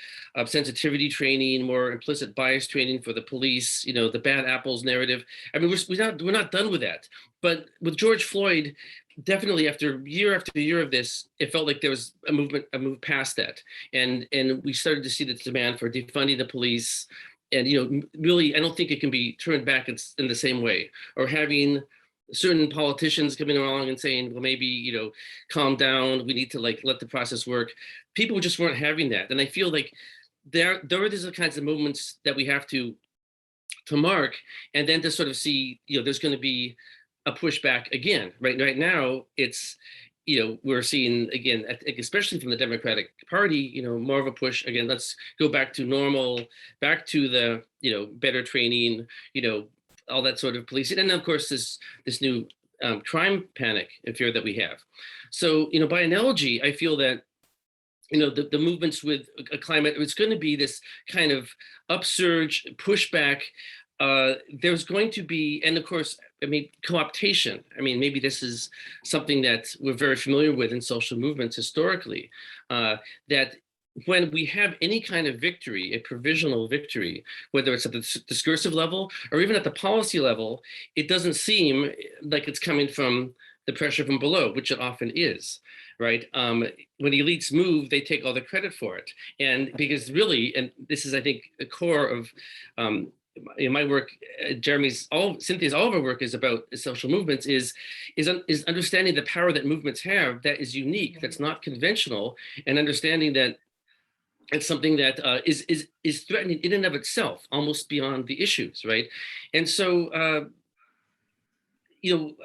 [SPEAKER 1] sensitivity training, more implicit bias training for the police, the bad apples narrative. I mean, we're not done with that. But with George Floyd, definitely after year of this, it felt like there was a move past that. And we started to see the demand for defunding the police. And, really, I don't think it can be turned back in the same way, or having certain politicians coming along and saying, well, maybe, calm down, we need to let the process work. People just weren't having that. And I feel like there are the kinds of movements that we have to mark, and then to sort of see, there's going to be a pushback again. Right now, it's, we're seeing, again, especially from the Democratic Party, more of a push. Again, let's go back to normal, back to the, better training, all that sort of policing. And of course, this new crime panic and fear that we have. So, by analogy, I feel that, the movements with a climate, it's going to be this kind of upsurge, pushback. There's going to be, and of course, co-optation. Maybe this is something that we're very familiar with in social movements historically, that when we have any kind of victory, a provisional victory, whether it's at the discursive level or even at the policy level, it doesn't seem like it's coming from the pressure from below, which it often is, right? When elites move, they take all the credit for it. And because really, and this is, I think, the core of in my work, Cynthia's, all of our work is about social movements, is understanding the power that movements have that is unique, that's not conventional, and understanding that it's something that is threatening in and of itself, almost beyond the issues, right? And so,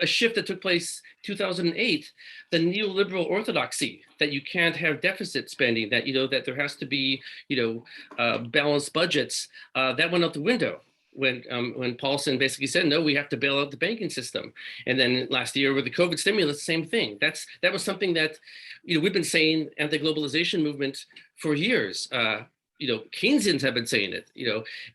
[SPEAKER 1] a shift that took place 2008, the neoliberal orthodoxy that you can't have deficit spending, that that there has to be balanced budgets, that went out the window when Paulson basically said, no, we have to bail out the banking system. And then last year with the COVID stimulus, same thing. That was something that we've been saying anti-globalization movement for years. Keynesians have been saying it,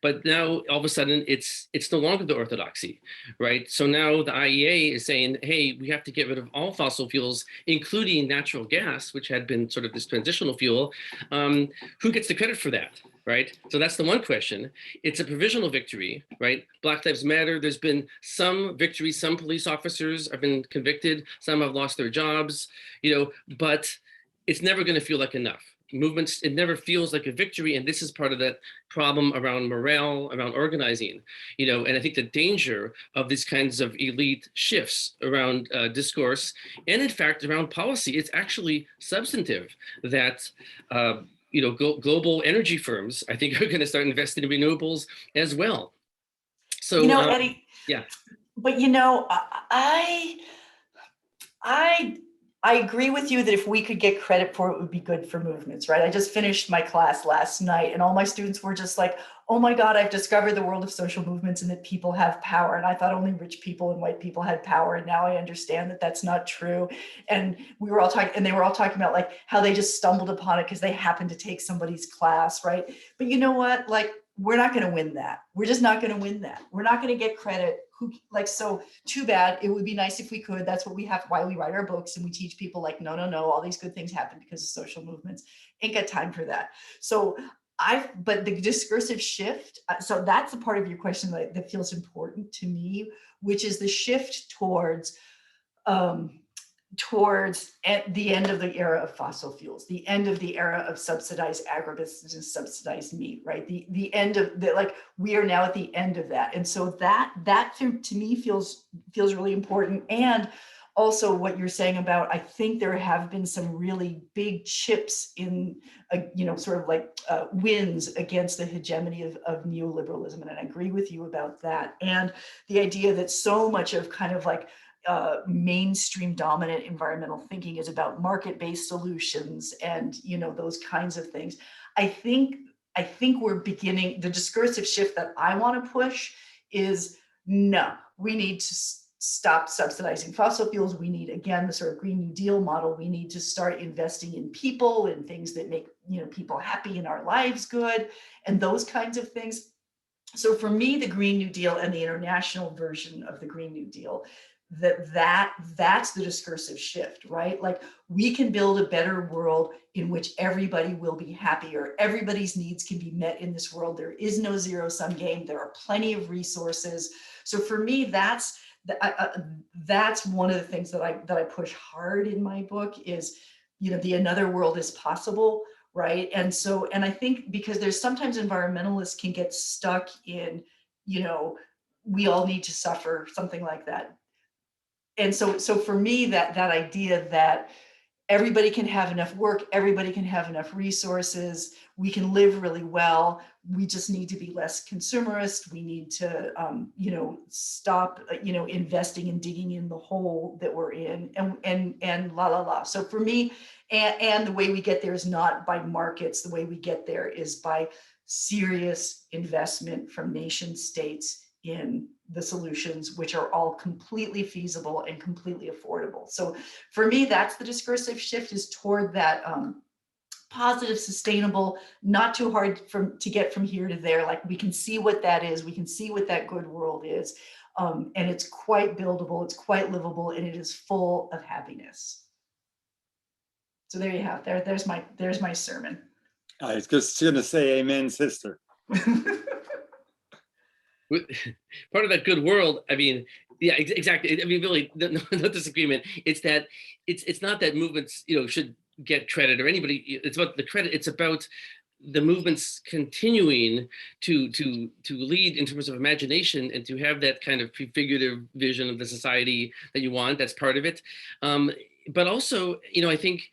[SPEAKER 1] but now all of a sudden it's no longer the orthodoxy, right? So now the IEA is saying, hey, we have to get rid of all fossil fuels, including natural gas, which had been sort of this transitional fuel. Who gets the credit for that, right? So that's the one question. It's a provisional victory, right? Black Lives Matter, there's been some victory, some police officers have been convicted, some have lost their jobs, but it's never going to feel like enough. Movements, it never feels like a victory. And this is part of that problem around morale, around organizing, and I think the danger of these kinds of elite shifts around discourse and in fact around policy, it's actually substantive that, global energy firms, I think, are going to start investing in renewables as well. So,
[SPEAKER 2] Eddie,
[SPEAKER 1] yeah.
[SPEAKER 2] But I agree with you that if we could get credit for it, it would be good for movements, right? I just finished my class last night and all my students were just like, oh my God, I've discovered the world of social movements and that people have power. And I thought only rich people and white people had power. And now I understand that that's not true. And we were all talking, and they were all talking about like how they just stumbled upon it because they happened to take somebody's class, right? But you know what? Like, we're not going to win that. We're just not going to win that. We're not going to get credit. So too bad. It would be nice if we could. That's what we have, why we write our books and we teach people like, no, all these good things happen because of social movements. Ain't got time for that. So but the discursive shift, so that's the part of your question that feels important to me, which is the shift towards the end of the era of fossil fuels, the end of the era of subsidized agribusiness and subsidized meat, right? The end of the, like, we are now at the end of that. And so that to me feels really important. And also what you're saying about, I think there have been some really big chips in, sort of like wins against the hegemony of neoliberalism. And I agree with you about that. And the idea that so much of kind of like mainstream dominant environmental thinking is about market-based solutions and those kinds of things. I think we're beginning, the discursive shift that I want to push is, no, we need to stop subsidizing fossil fuels. We need, again, the sort of Green New Deal model. We need to start investing in people and things that make people happy and our lives good and those kinds of things. So for me, the Green New Deal and the international version of the Green New Deal, that's the discursive shift, right? Like, we can build a better world in which everybody will be happier. Everybody's needs can be met in this world. There is no zero-sum game. There are plenty of resources. So for me, that's one of the things that I push hard in my book is, the another world is possible, right? And I think because there's sometimes environmentalists can get stuck in, we all need to suffer, something like that. And so for me, that idea that everybody can have enough work, everybody can have enough resources, we can live really well, we just need to be less consumerist, we need to stop investing and digging in the hole that we're in, and la la la. So for me, and the way we get there is not by markets, the way we get there is by serious investment from nation states in the solutions, which are all completely feasible and completely affordable. So for me, that's the discursive shift, is toward that positive, sustainable, not too hard to get from here to there. Like, we can see what that is, we can see what that good world is, and it's quite buildable, it's quite livable, and it is full of happiness. So there you have, there's my sermon.
[SPEAKER 3] I was just gonna say amen, sister.
[SPEAKER 1] Part of that good world, I mean, yeah, exactly. I mean, really, no disagreement. It's that it's not that movements, should get credit or anybody. It's about the credit. It's about the movements continuing to lead in terms of imagination and to have that kind of prefigurative vision of the society that you want. That's part of it. But also, I think,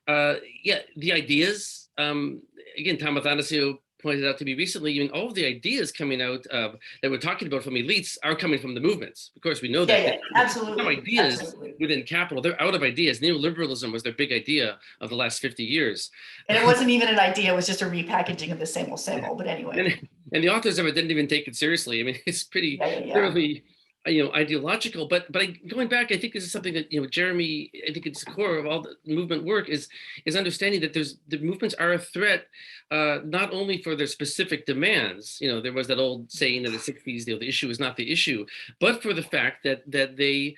[SPEAKER 1] yeah, the ideas. Again, Tom Athanasio pointed out to me recently, all of the ideas coming out that we're talking about from elites are coming from the movements. Of course, we know that.
[SPEAKER 2] Yeah, absolutely.
[SPEAKER 1] Some ideas
[SPEAKER 2] Absolutely.
[SPEAKER 1] within capital, they're out of ideas. Neoliberalism was their big idea of the last 50 years.
[SPEAKER 2] And it wasn't even an idea, it was just a repackaging of the same old, but anyway.
[SPEAKER 1] And the authors of it didn't even take it seriously. I mean, it's pretty thoroughly, ideological. But going back, I think this is something that Jeremy, I think it's the core of all the movement work is understanding that the movements are a threat, not only for their specific demands. There was that old saying in the 60s, the issue is not the issue, but for the fact that they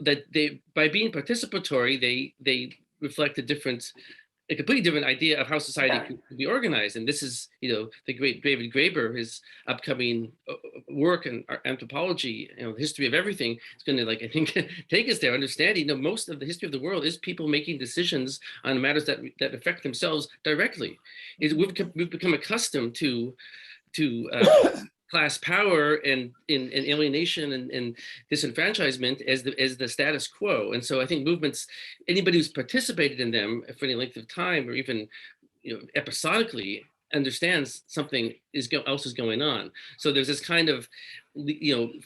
[SPEAKER 1] by being participatory, they reflect a completely different idea of how society could be organized. And this is, the great David Graeber, his upcoming work in anthropology, the history of everything. It's going to, I think, take us there, understanding, most of the history of the world is people making decisions on matters that affect themselves directly. We've become accustomed to class power and alienation and disenfranchisement as the status quo. And so I think movements, anybody who's participated in them for any length of time or even episodically, understands something else is going on. So there's this kind of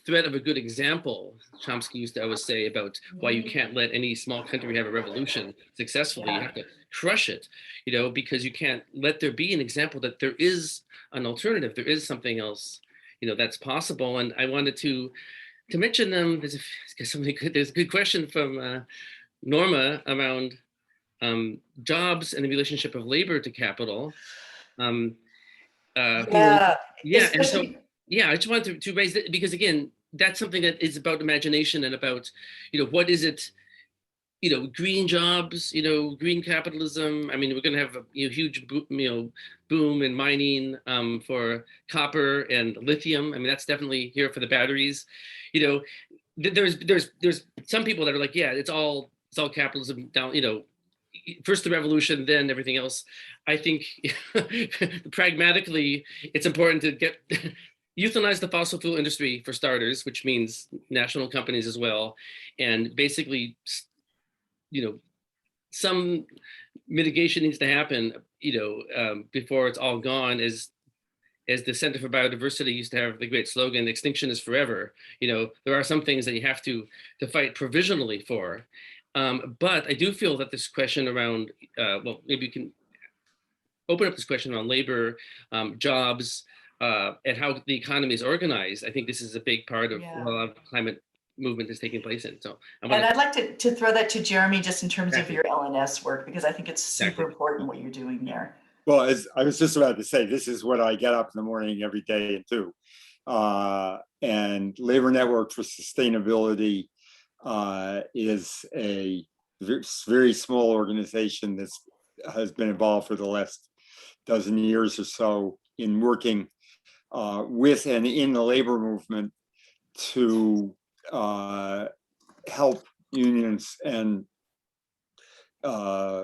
[SPEAKER 1] threat of a good example. Chomsky used to always say about why you can't let any small country have a revolution successfully. You have to crush it, because you can't let there be an example that there is an alternative, there is something else that's possible. And I wanted to mention them. There's a good question from Norma around jobs and the relationship of labor to capital. And so I just wanted to raise it because, again, that's something that is about imagination and about what is it, green jobs, green capitalism. I mean, we're going to have a huge boom in mining for copper and lithium. I mean, that's definitely here for the batteries. There's some people that are like, yeah, it's all capitalism down, first the revolution, then everything else. I think pragmatically, it's important to euthanize the fossil fuel industry for starters, which means national companies as well, and basically, some mitigation needs to happen, before it's all gone. As the Center for Biodiversity used to have the great slogan, "Extinction is forever." There are some things that you have to fight provisionally for. But I do feel that this question around, well, maybe you can open up this question around labor, jobs, and how the economy is organized. I think this is a big part of what a lot of climate movement is taking place in. So
[SPEAKER 2] I'd like to throw that to Jeremy just in terms of your LNS work, because I think it's super important what you're doing there.
[SPEAKER 3] Well, as I was just about to say, this is what I get up in the morning every day and do. And Labor Network for Sustainability is a very small organization that has been involved for the last dozen years or so in working with and in the labor movement to help unions and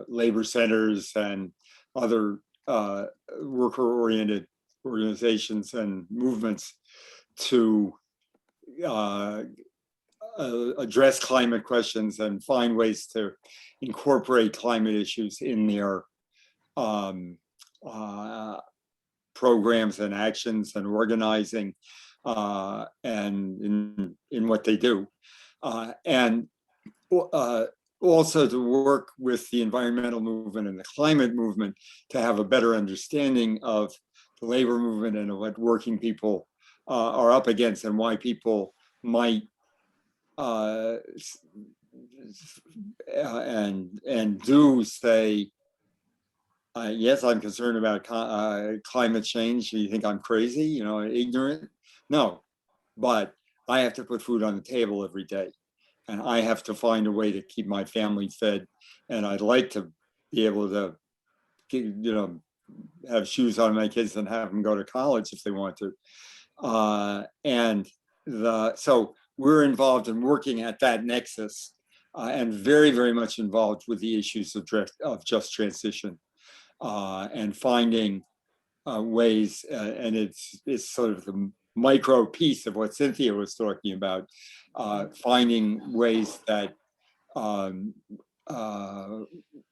[SPEAKER 3] labor centers and other worker-oriented organizations and movements to address climate questions and find ways to incorporate climate issues in their programs and actions and organizing and in what they do. And also to work with the environmental movement and the climate movement to have a better understanding of the labor movement and what working people are up against and why people might and do say, yes, I'm concerned about climate change. You think I'm crazy, ignorant? No, but I have to put food on the table every day. And I have to find a way to keep my family fed. And I'd like to be able to, have shoes on my kids and have them go to college if they want to. So we're involved in working at that nexus and very, very much involved with the issues of just transition and finding ways, and it's sort of the micro piece of what Cynthia was talking about, finding ways that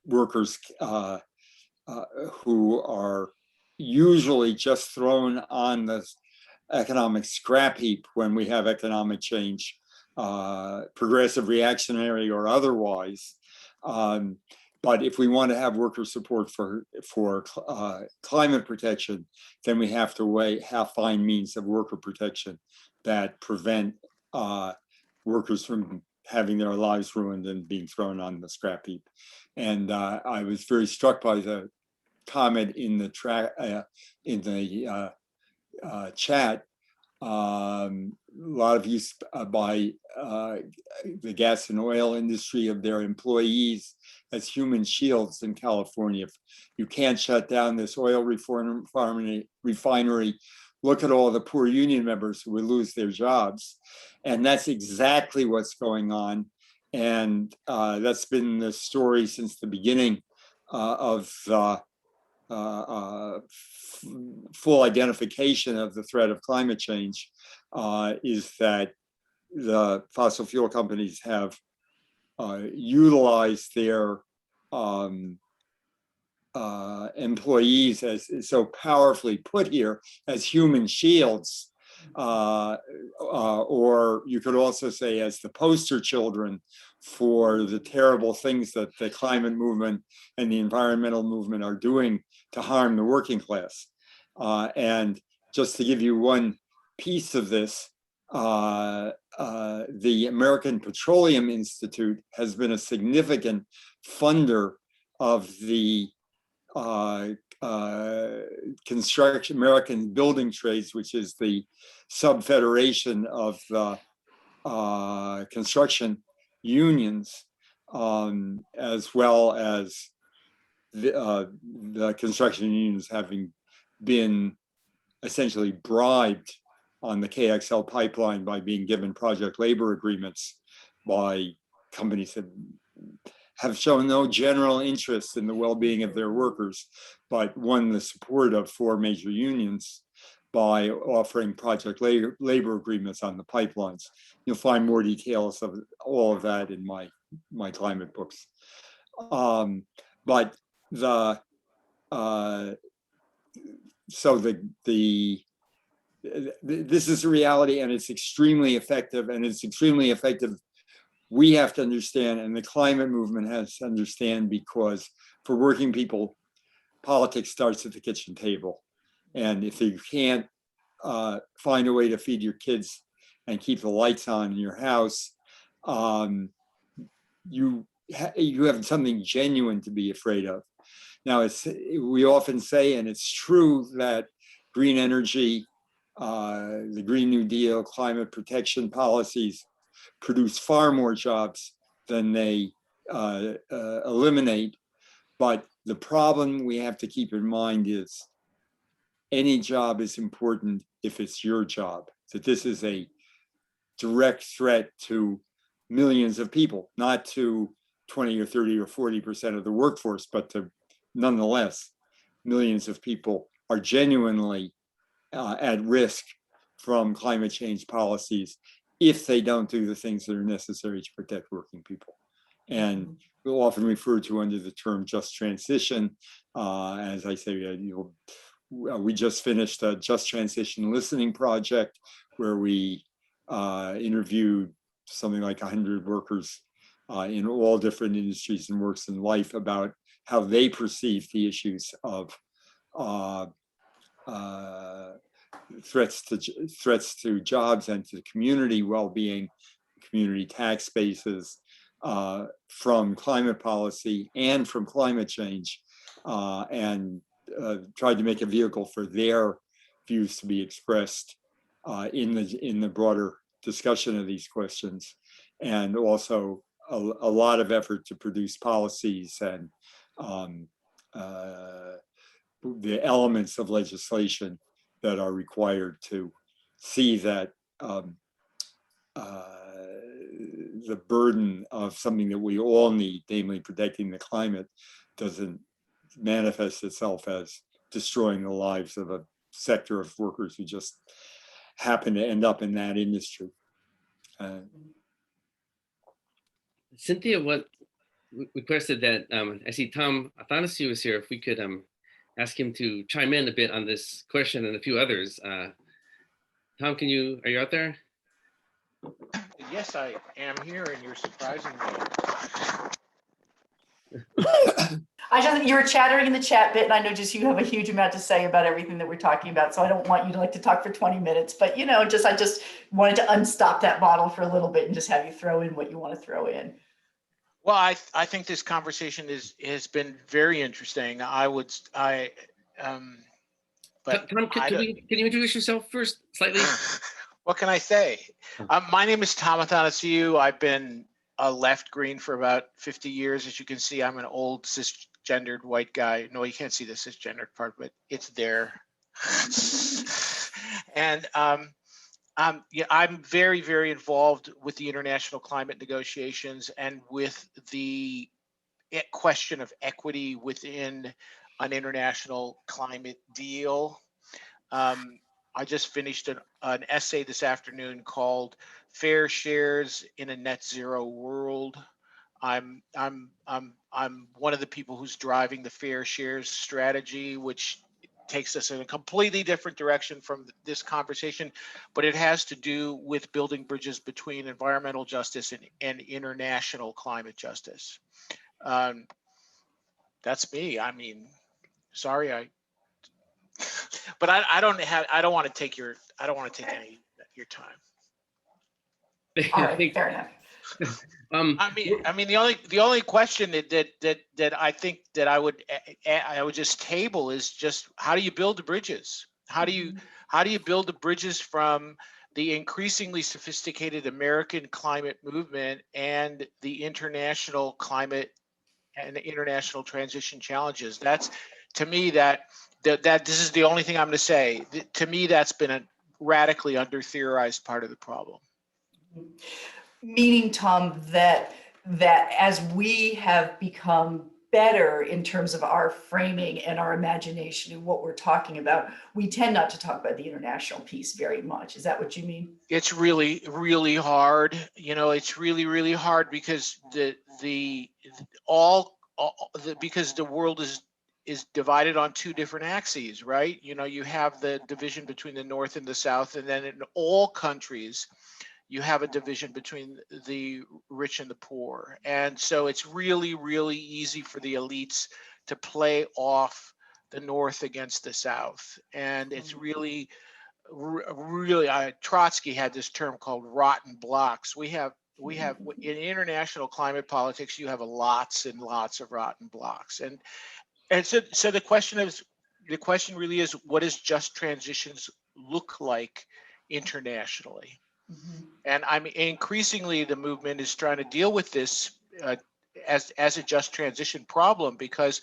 [SPEAKER 3] workers who are usually just thrown on the economic scrap heap when we have economic change, progressive, reactionary, or otherwise. But if we want to have worker support for climate protection, then we have to find means of worker protection that prevent workers from having their lives ruined and being thrown on the scrap heap. And I was very struck by the comment in the chat. A lot of use by the gas and oil industry of their employees as human shields in California. If you can't shut down this oil refinery, look at all the poor union members who would lose their jobs. And that's exactly what's going on. And that's been the story since the beginning of full identification of the threat of climate change, is that the fossil fuel companies have utilized their employees, as is so powerfully put here, as human shields, or you could also say as the poster children for the terrible things that the climate movement and the environmental movement are doing to harm the working class. And just to give you one piece of this, the American Petroleum Institute has been a significant funder of the American Building Trades, which is the subfederation of the construction unions, as well as the construction unions having been essentially bribed on the KXL pipeline by being given project labor agreements by companies that have shown no general interest in the well-being of their workers, but won the support of 4 major unions by offering project labor agreements on the pipelines. You'll find more details of all of that in my climate books. But this is a reality, and it's extremely effective, we have to understand, and the climate movement has to understand, because for working people, politics starts at the kitchen table. And if you can't find a way to feed your kids and keep the lights on in your house, you have something genuine to be afraid of. Now, we often say, and it's true, that green energy, the Green New Deal, climate protection policies produce far more jobs than they eliminate. But the problem we have to keep in mind is any job is important if it's your job. That this is a direct threat to millions of people, not to 20 or 30 or 40% of the workforce, but to nonetheless, millions of people are genuinely at risk from climate change policies if they don't do the things that are necessary to protect working people. And we'll often refer to under the term just transition. As I say, we just finished a just transition listening project where we interviewed something like 100 workers in all different industries and works in life about how they perceive the issues of threats to jobs and to community well-being, community tax bases, from climate policy and from climate change, and tried to make a vehicle for their views to be expressed in the broader discussion of these questions, and also a lot of effort to produce policies and the elements of legislation that are required to see that the burden of something that we all need, namely protecting the climate, doesn't manifest itself as destroying the lives of a sector of workers who just happen to end up in that industry.
[SPEAKER 1] Cynthia, what requested that I see Tom Athanasiou was here. If we could ask him to chime in a bit on this question and a few others. Tom, are you out there?
[SPEAKER 4] Yes, I am here, and you're surprising me.
[SPEAKER 2] You were chattering in the chat bit, and I know just you have a huge amount to say about everything that we're talking about. So I don't want you to to talk for 20 minutes, but I just wanted to unstop that bottle for a little bit and just have you throw in what you want to throw in.
[SPEAKER 4] Well, I think this conversation has been very interesting. But
[SPEAKER 1] Tom, can you introduce yourself first, slightly?
[SPEAKER 4] What can I say? My name is Tom Athanasiou. I've been a left green for about 50 years. As you can see, I'm an old cisgendered white guy. No, you can't see the cisgendered part, but it's there. And yeah, I'm very, very involved with the international climate negotiations and with the question of equity within an international climate deal. I just finished an essay this afternoon called "Fair Shares in a Net Zero World." I'm one of the people who's driving the Fair Shares strategy, which takes us in a completely different direction from this conversation, but it has to do with building bridges between environmental justice and international climate justice. That's me. I mean, sorry, but I don't want to take any of your time.
[SPEAKER 2] All right, fair enough.
[SPEAKER 4] I mean, the only question that I think that I would just table is just how do you build the bridges? How do you build the bridges from the increasingly sophisticated American climate movement and the international climate and the international transition challenges? That's, to me, that this is the only thing I'm going to say. To me, that's been a radically under theorized part of the problem.
[SPEAKER 2] Meaning, Tom, that as we have become better in terms of our framing and our imagination and what we're talking about, we tend not to talk about the international piece very much. Is that what you mean?
[SPEAKER 4] It's really, really hard. It's really, really hard because because the world is divided on two different axes, right? You have the division between the North and the South, and then in all countries, you have a division between the rich and the poor. And so it's really, really easy for the elites to play off the North against the South. And it's really, Trotsky had this term called rotten blocks. We have in international climate politics, you have lots and lots of rotten blocks. And so the question really is, what does just transitions look like internationally?
[SPEAKER 2] Mm-hmm.
[SPEAKER 4] And increasingly the movement is trying to deal with this as a just transition problem, because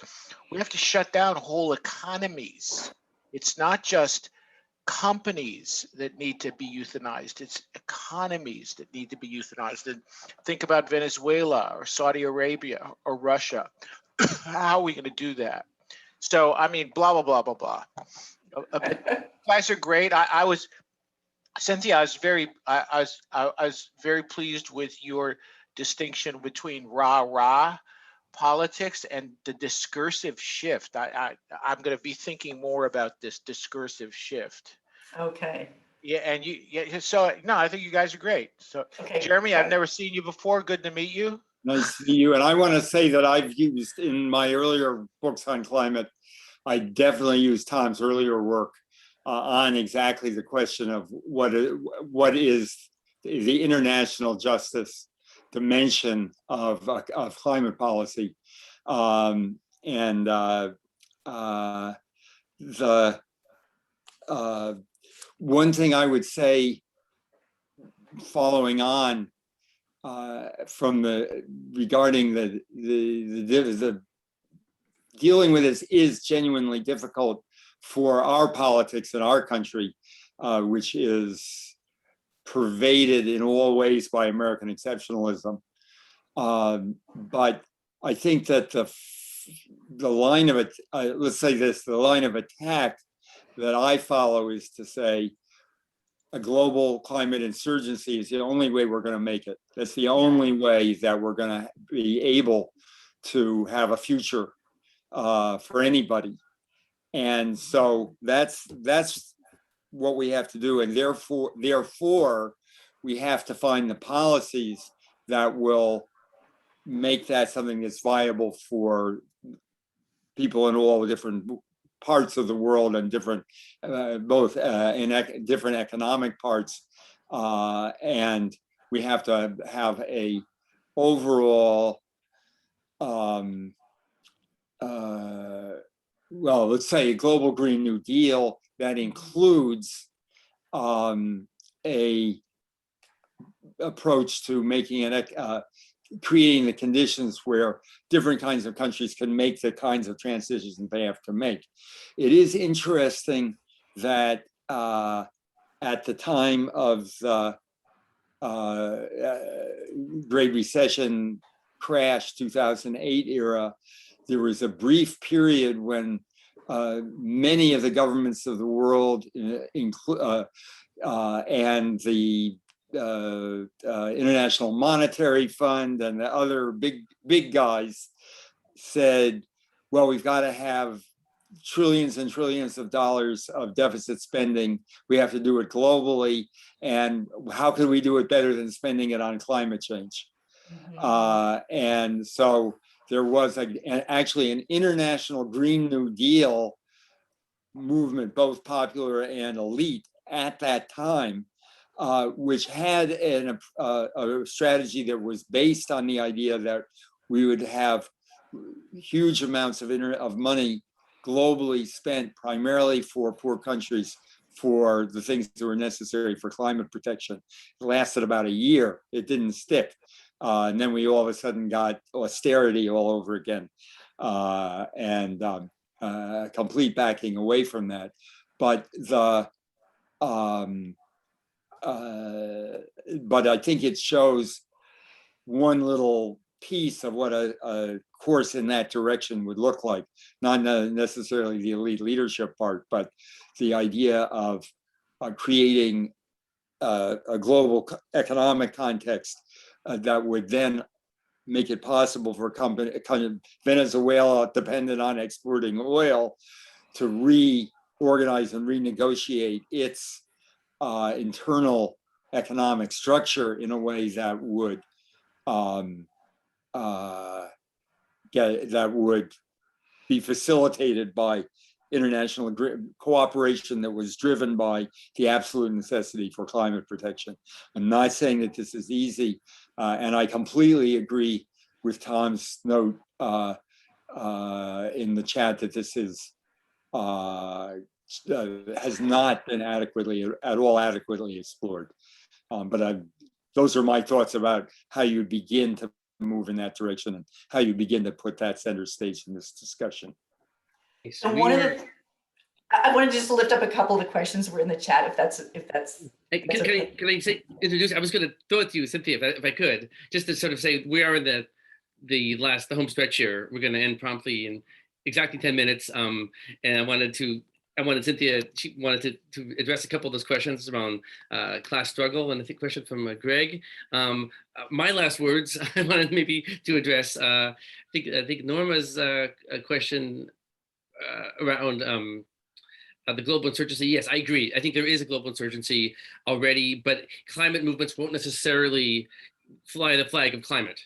[SPEAKER 4] we have to shut down whole economies. It's not just companies that need to be euthanized, it's economies that need to be euthanized. And think about Venezuela or Saudi Arabia or Russia. How are we going to do that? So, blah, blah, blah, blah, blah. You guys are great. Cynthia, I was very pleased with your distinction between rah-rah politics and the discursive shift. I'm going to be thinking more about this discursive shift.
[SPEAKER 2] Okay.
[SPEAKER 4] Yeah, and so no, I think you guys are great. So, okay, Jeremy, I've never seen you before. Good to meet you.
[SPEAKER 3] Nice to meet you. And I want to say that I've used in my earlier books on climate, I definitely used Tom's earlier work on exactly the question of what is the international justice dimension of climate policy. The one thing I would say, following on from regarding the dealing with this is genuinely difficult for our politics in our country, which is pervaded in all ways by American exceptionalism. But I think that the line of it, let's say this, the line of attack that I follow is to say a global climate insurgency is the only way we're going to make it. That's the only way that we're going to be able to have a future for anybody. And so that's what we have to do. And therefore, we have to find the policies that will make that something that's viable for people in all the different parts of the world and different, both in different economic parts. And we have to have a overall, well, let's say a global Green New Deal that includes a approach to making creating the conditions where different kinds of countries can make the kinds of transitions that they have to make. It is interesting that at the time of the Great Recession crash, 2008 era, there was a brief period when many of the governments of the world, and the International Monetary Fund and the other big guys said, well, we've got to have trillions and trillions of dollars of deficit spending. We have to do it globally. And how can we do it better than spending it on climate change? And so there was actually an international Green New Deal movement, both popular and elite at that time, which had a strategy that was based on the idea that we would have huge amounts of money globally spent primarily for poor countries for the things that were necessary for climate protection. It lasted about a year. It didn't stick. And then we all of a sudden got austerity all over again, and complete backing away from that. But but I think it shows one little piece of what a course in that direction would look like. Not necessarily the elite leadership part, but the idea of creating a global economic context that would then make it possible for Venezuela, dependent on exporting oil, to reorganize and renegotiate its internal economic structure in a way that would be facilitated by international cooperation that was driven by the absolute necessity for climate protection. I'm not saying that this is easy, and I completely agree with Tom's note in the chat that this is has not been at all adequately explored. But those are my thoughts about how you begin to move in that direction and how you begin to put that center stage in this discussion.
[SPEAKER 1] So
[SPEAKER 2] And I wanted to just lift up a couple of the questions that were in the chat, if that's
[SPEAKER 1] Can I introduce? I was going to throw it to you, Cynthia, if I could, just to sort of say we are in the home stretch here. We're going to end promptly in exactly 10 minutes. And I wanted Cynthia, she wanted to address a couple of those questions around class struggle, and I think question from Greg. My last words, I wanted maybe to address, I think Norma's question around the global insurgency. Yes, I agree. I think there is a global insurgency already, but climate movements won't necessarily fly the flag of climate.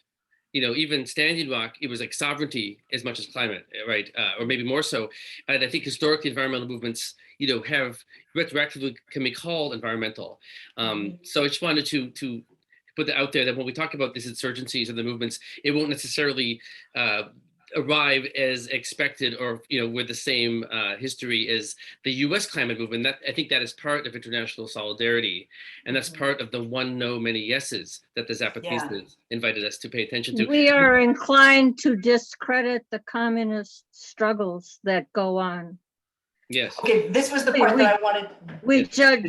[SPEAKER 1] You know, even Standing Rock, it was like sovereignty as much as climate, right? Or maybe more so. And I think historically environmental movements, have retroactively can be called environmental. So I just wanted to put that out there that when we talk about these insurgencies and the movements, it won't necessarily arrive as expected or, with the same history as the US climate movement. That I think that is part of international solidarity. And that's part of the one no, many yeses that the Zapatistas invited us to pay attention to.
[SPEAKER 5] We are inclined to discredit the communist struggles that go on.
[SPEAKER 1] Yes.
[SPEAKER 2] Okay, this was the part that I wanted.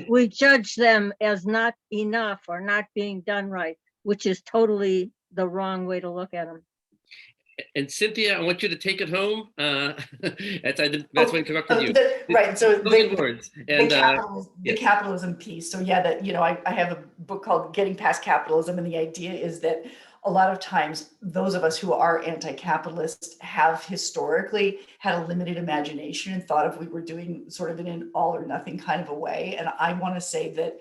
[SPEAKER 5] We judge them as not enough or not being done right, which is totally the wrong way to look at them.
[SPEAKER 1] And Cynthia, I want you to take it home. That's why I interrupted you.
[SPEAKER 2] Right, so
[SPEAKER 1] Words.
[SPEAKER 2] The capitalism piece. So yeah, that I have a book called Getting Past Capitalism, and the idea is that a lot of times those of us who are anti-capitalist have historically had a limited imagination and thought of we were doing sort of in an all or nothing kind of a way. And I want to say that,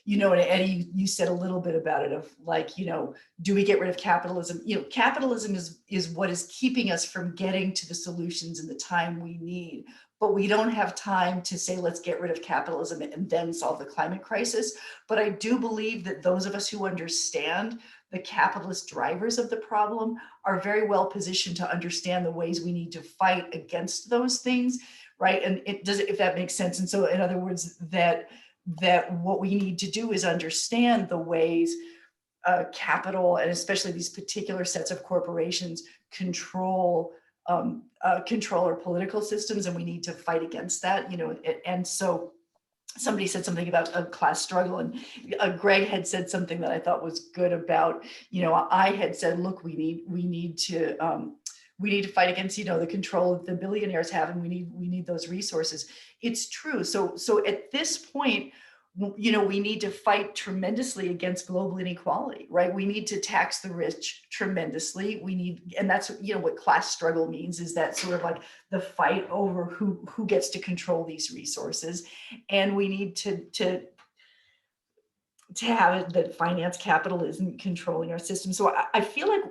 [SPEAKER 2] and Eddie, you said a little bit about it of like, do we get rid of capitalism? Capitalism is what is keeping us from getting to the solutions in the time we need. But we don't have time to say, let's get rid of capitalism and then solve the climate crisis. But I do believe that those of us who understand the capitalist drivers of the problem are very well positioned to understand the ways we need to fight against those things, right? And it does, if that makes sense. And so in other words, that what we need to do is understand the ways capital, and especially these particular sets of corporations, control our political systems, and we need to fight against that, and so somebody said something about a class struggle, and Greg had said something that I thought was good about, I had said, look, we need to fight against, the control the billionaires have, and we need those resources. It's true. So at this point, we need to fight tremendously against global inequality, right? We need to tax the rich tremendously. And that's, what class struggle means, is that sort of like the fight over who gets to control these resources. And we need to have it that finance capital isn't controlling our system. So I feel like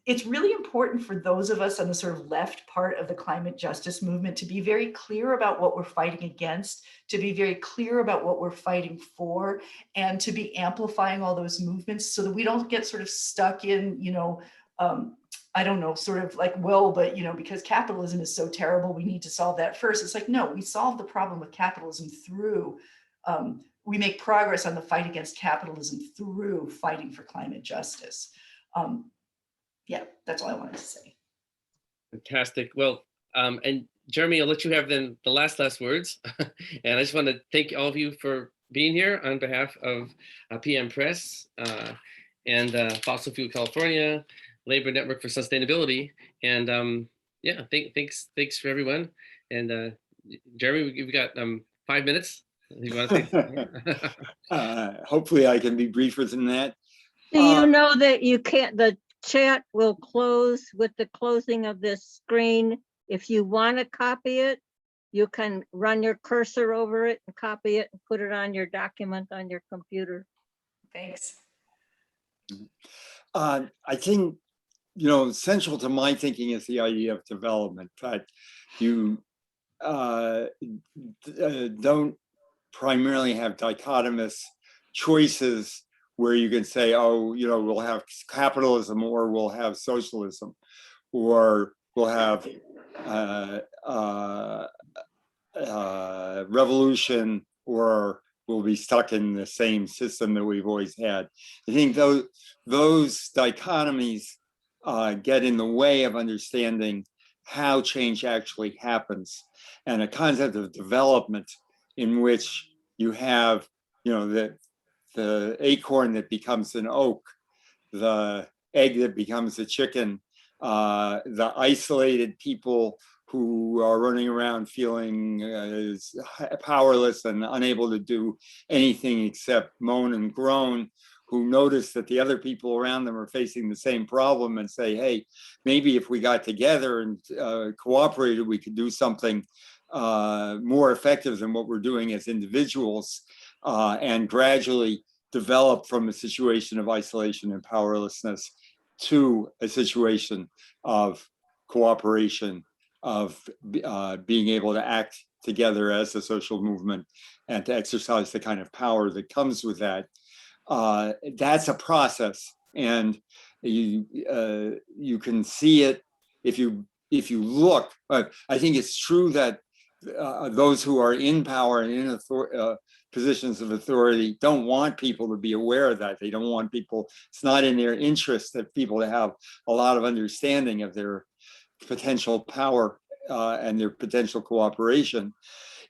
[SPEAKER 2] it's really important for those of us on the sort of left part of the climate justice movement to be very clear about what we're fighting against, to be very clear about what we're fighting for, and to be amplifying all those movements so that we don't get sort of stuck in, I don't know, sort of like, well, but, because capitalism is so terrible, we need to solve that first. It's like, no, we solve the problem with capitalism through, we make progress on the fight against capitalism through fighting for climate justice. Yeah, that's all I wanted to say.
[SPEAKER 1] Fantastic. Well, and Jeremy, I'll let you have then the last words. And I just want to thank all of you for being here on behalf of PM Press and Fossil Fuel California, Labor Network for Sustainability. And thanks for everyone. And Jeremy, we've got 5 minutes. You want to say
[SPEAKER 3] hopefully I can be briefer than that.
[SPEAKER 5] Do you know that you can't, the chat will close with the closing of this screen. If you want to copy it, you can run your cursor over it and copy it and put it on your document on your computer.
[SPEAKER 2] Thanks.
[SPEAKER 3] I think, central to my thinking is the idea of development, but you don't primarily have dichotomous choices where you can say, oh, we'll have capitalism or we'll have socialism, or we'll have revolution, or we'll be stuck in the same system that we've always had. I think those dichotomies get in the way of understanding how change actually happens, and a concept of development in which you have, the acorn that becomes an oak, the egg that becomes a chicken, the isolated people who are running around feeling powerless and unable to do anything except moan and groan, who notice that the other people around them are facing the same problem and say, hey, maybe if we got together and cooperated, we could do something more effective than what we're doing as individuals, and gradually develop from a situation of isolation and powerlessness to a situation of cooperation, of being able to act together as a social movement and to exercise the kind of power that comes with that. That's a process, and you can see it if you if you look, I think it's true that those who are in power and in positions of authority don't want people to be aware of that. They don't want people, it's not in their interest that people to have a lot of understanding of their potential power and their potential cooperation.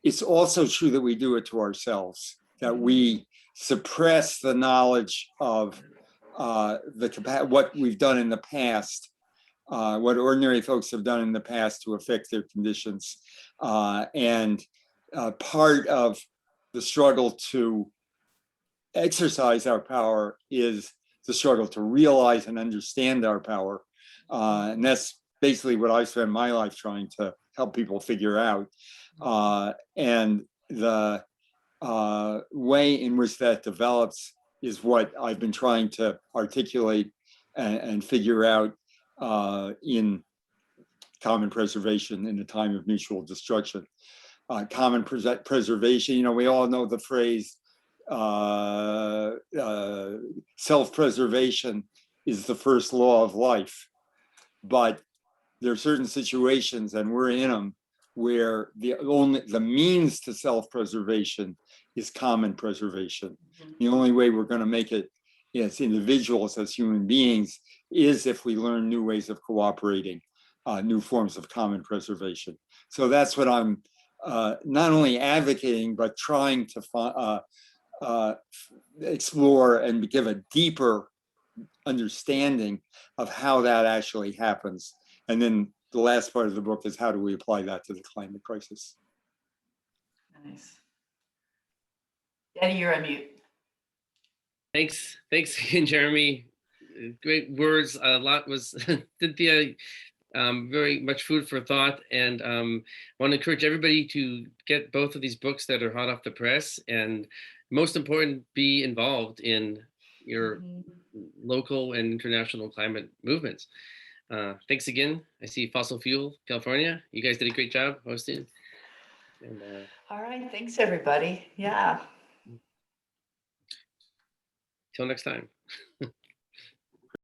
[SPEAKER 3] It's also true that we do it to ourselves, that we suppress the knowledge of what we've done in the past, what ordinary folks have done in the past to affect their conditions. And part of the struggle to exercise our power is the struggle to realize and understand our power. And that's basically what I spent my life trying to help people figure out. And the way in which that develops is what I've been trying to articulate and figure out in common preservation in a time of mutual destruction. Common preservation, you know, we all know the phrase self-preservation is the first law of life, but there are certain situations, and we're in them, where the means to self-preservation is common preservation. The only way we're going to make it as individuals, as human beings, is if we learn new ways of cooperating, new forms of common preservation. So that's what I'm not only advocating, but trying to explore and give a deeper understanding of how that actually happens. And then the last part of the book is how do we apply that to the climate crisis?
[SPEAKER 2] Nice. Danny, you're on mute.
[SPEAKER 1] Thanks again, Jeremy. Great words. A lot was did be very much food for thought, and want to encourage everybody to get both of these books that are hot off the press, and most important, be involved in your local and international climate movements. Thanks again. I see Fossil Fuel California. You guys did a great job hosting. And,
[SPEAKER 2] all right, thanks everybody. Yeah.
[SPEAKER 1] till next time.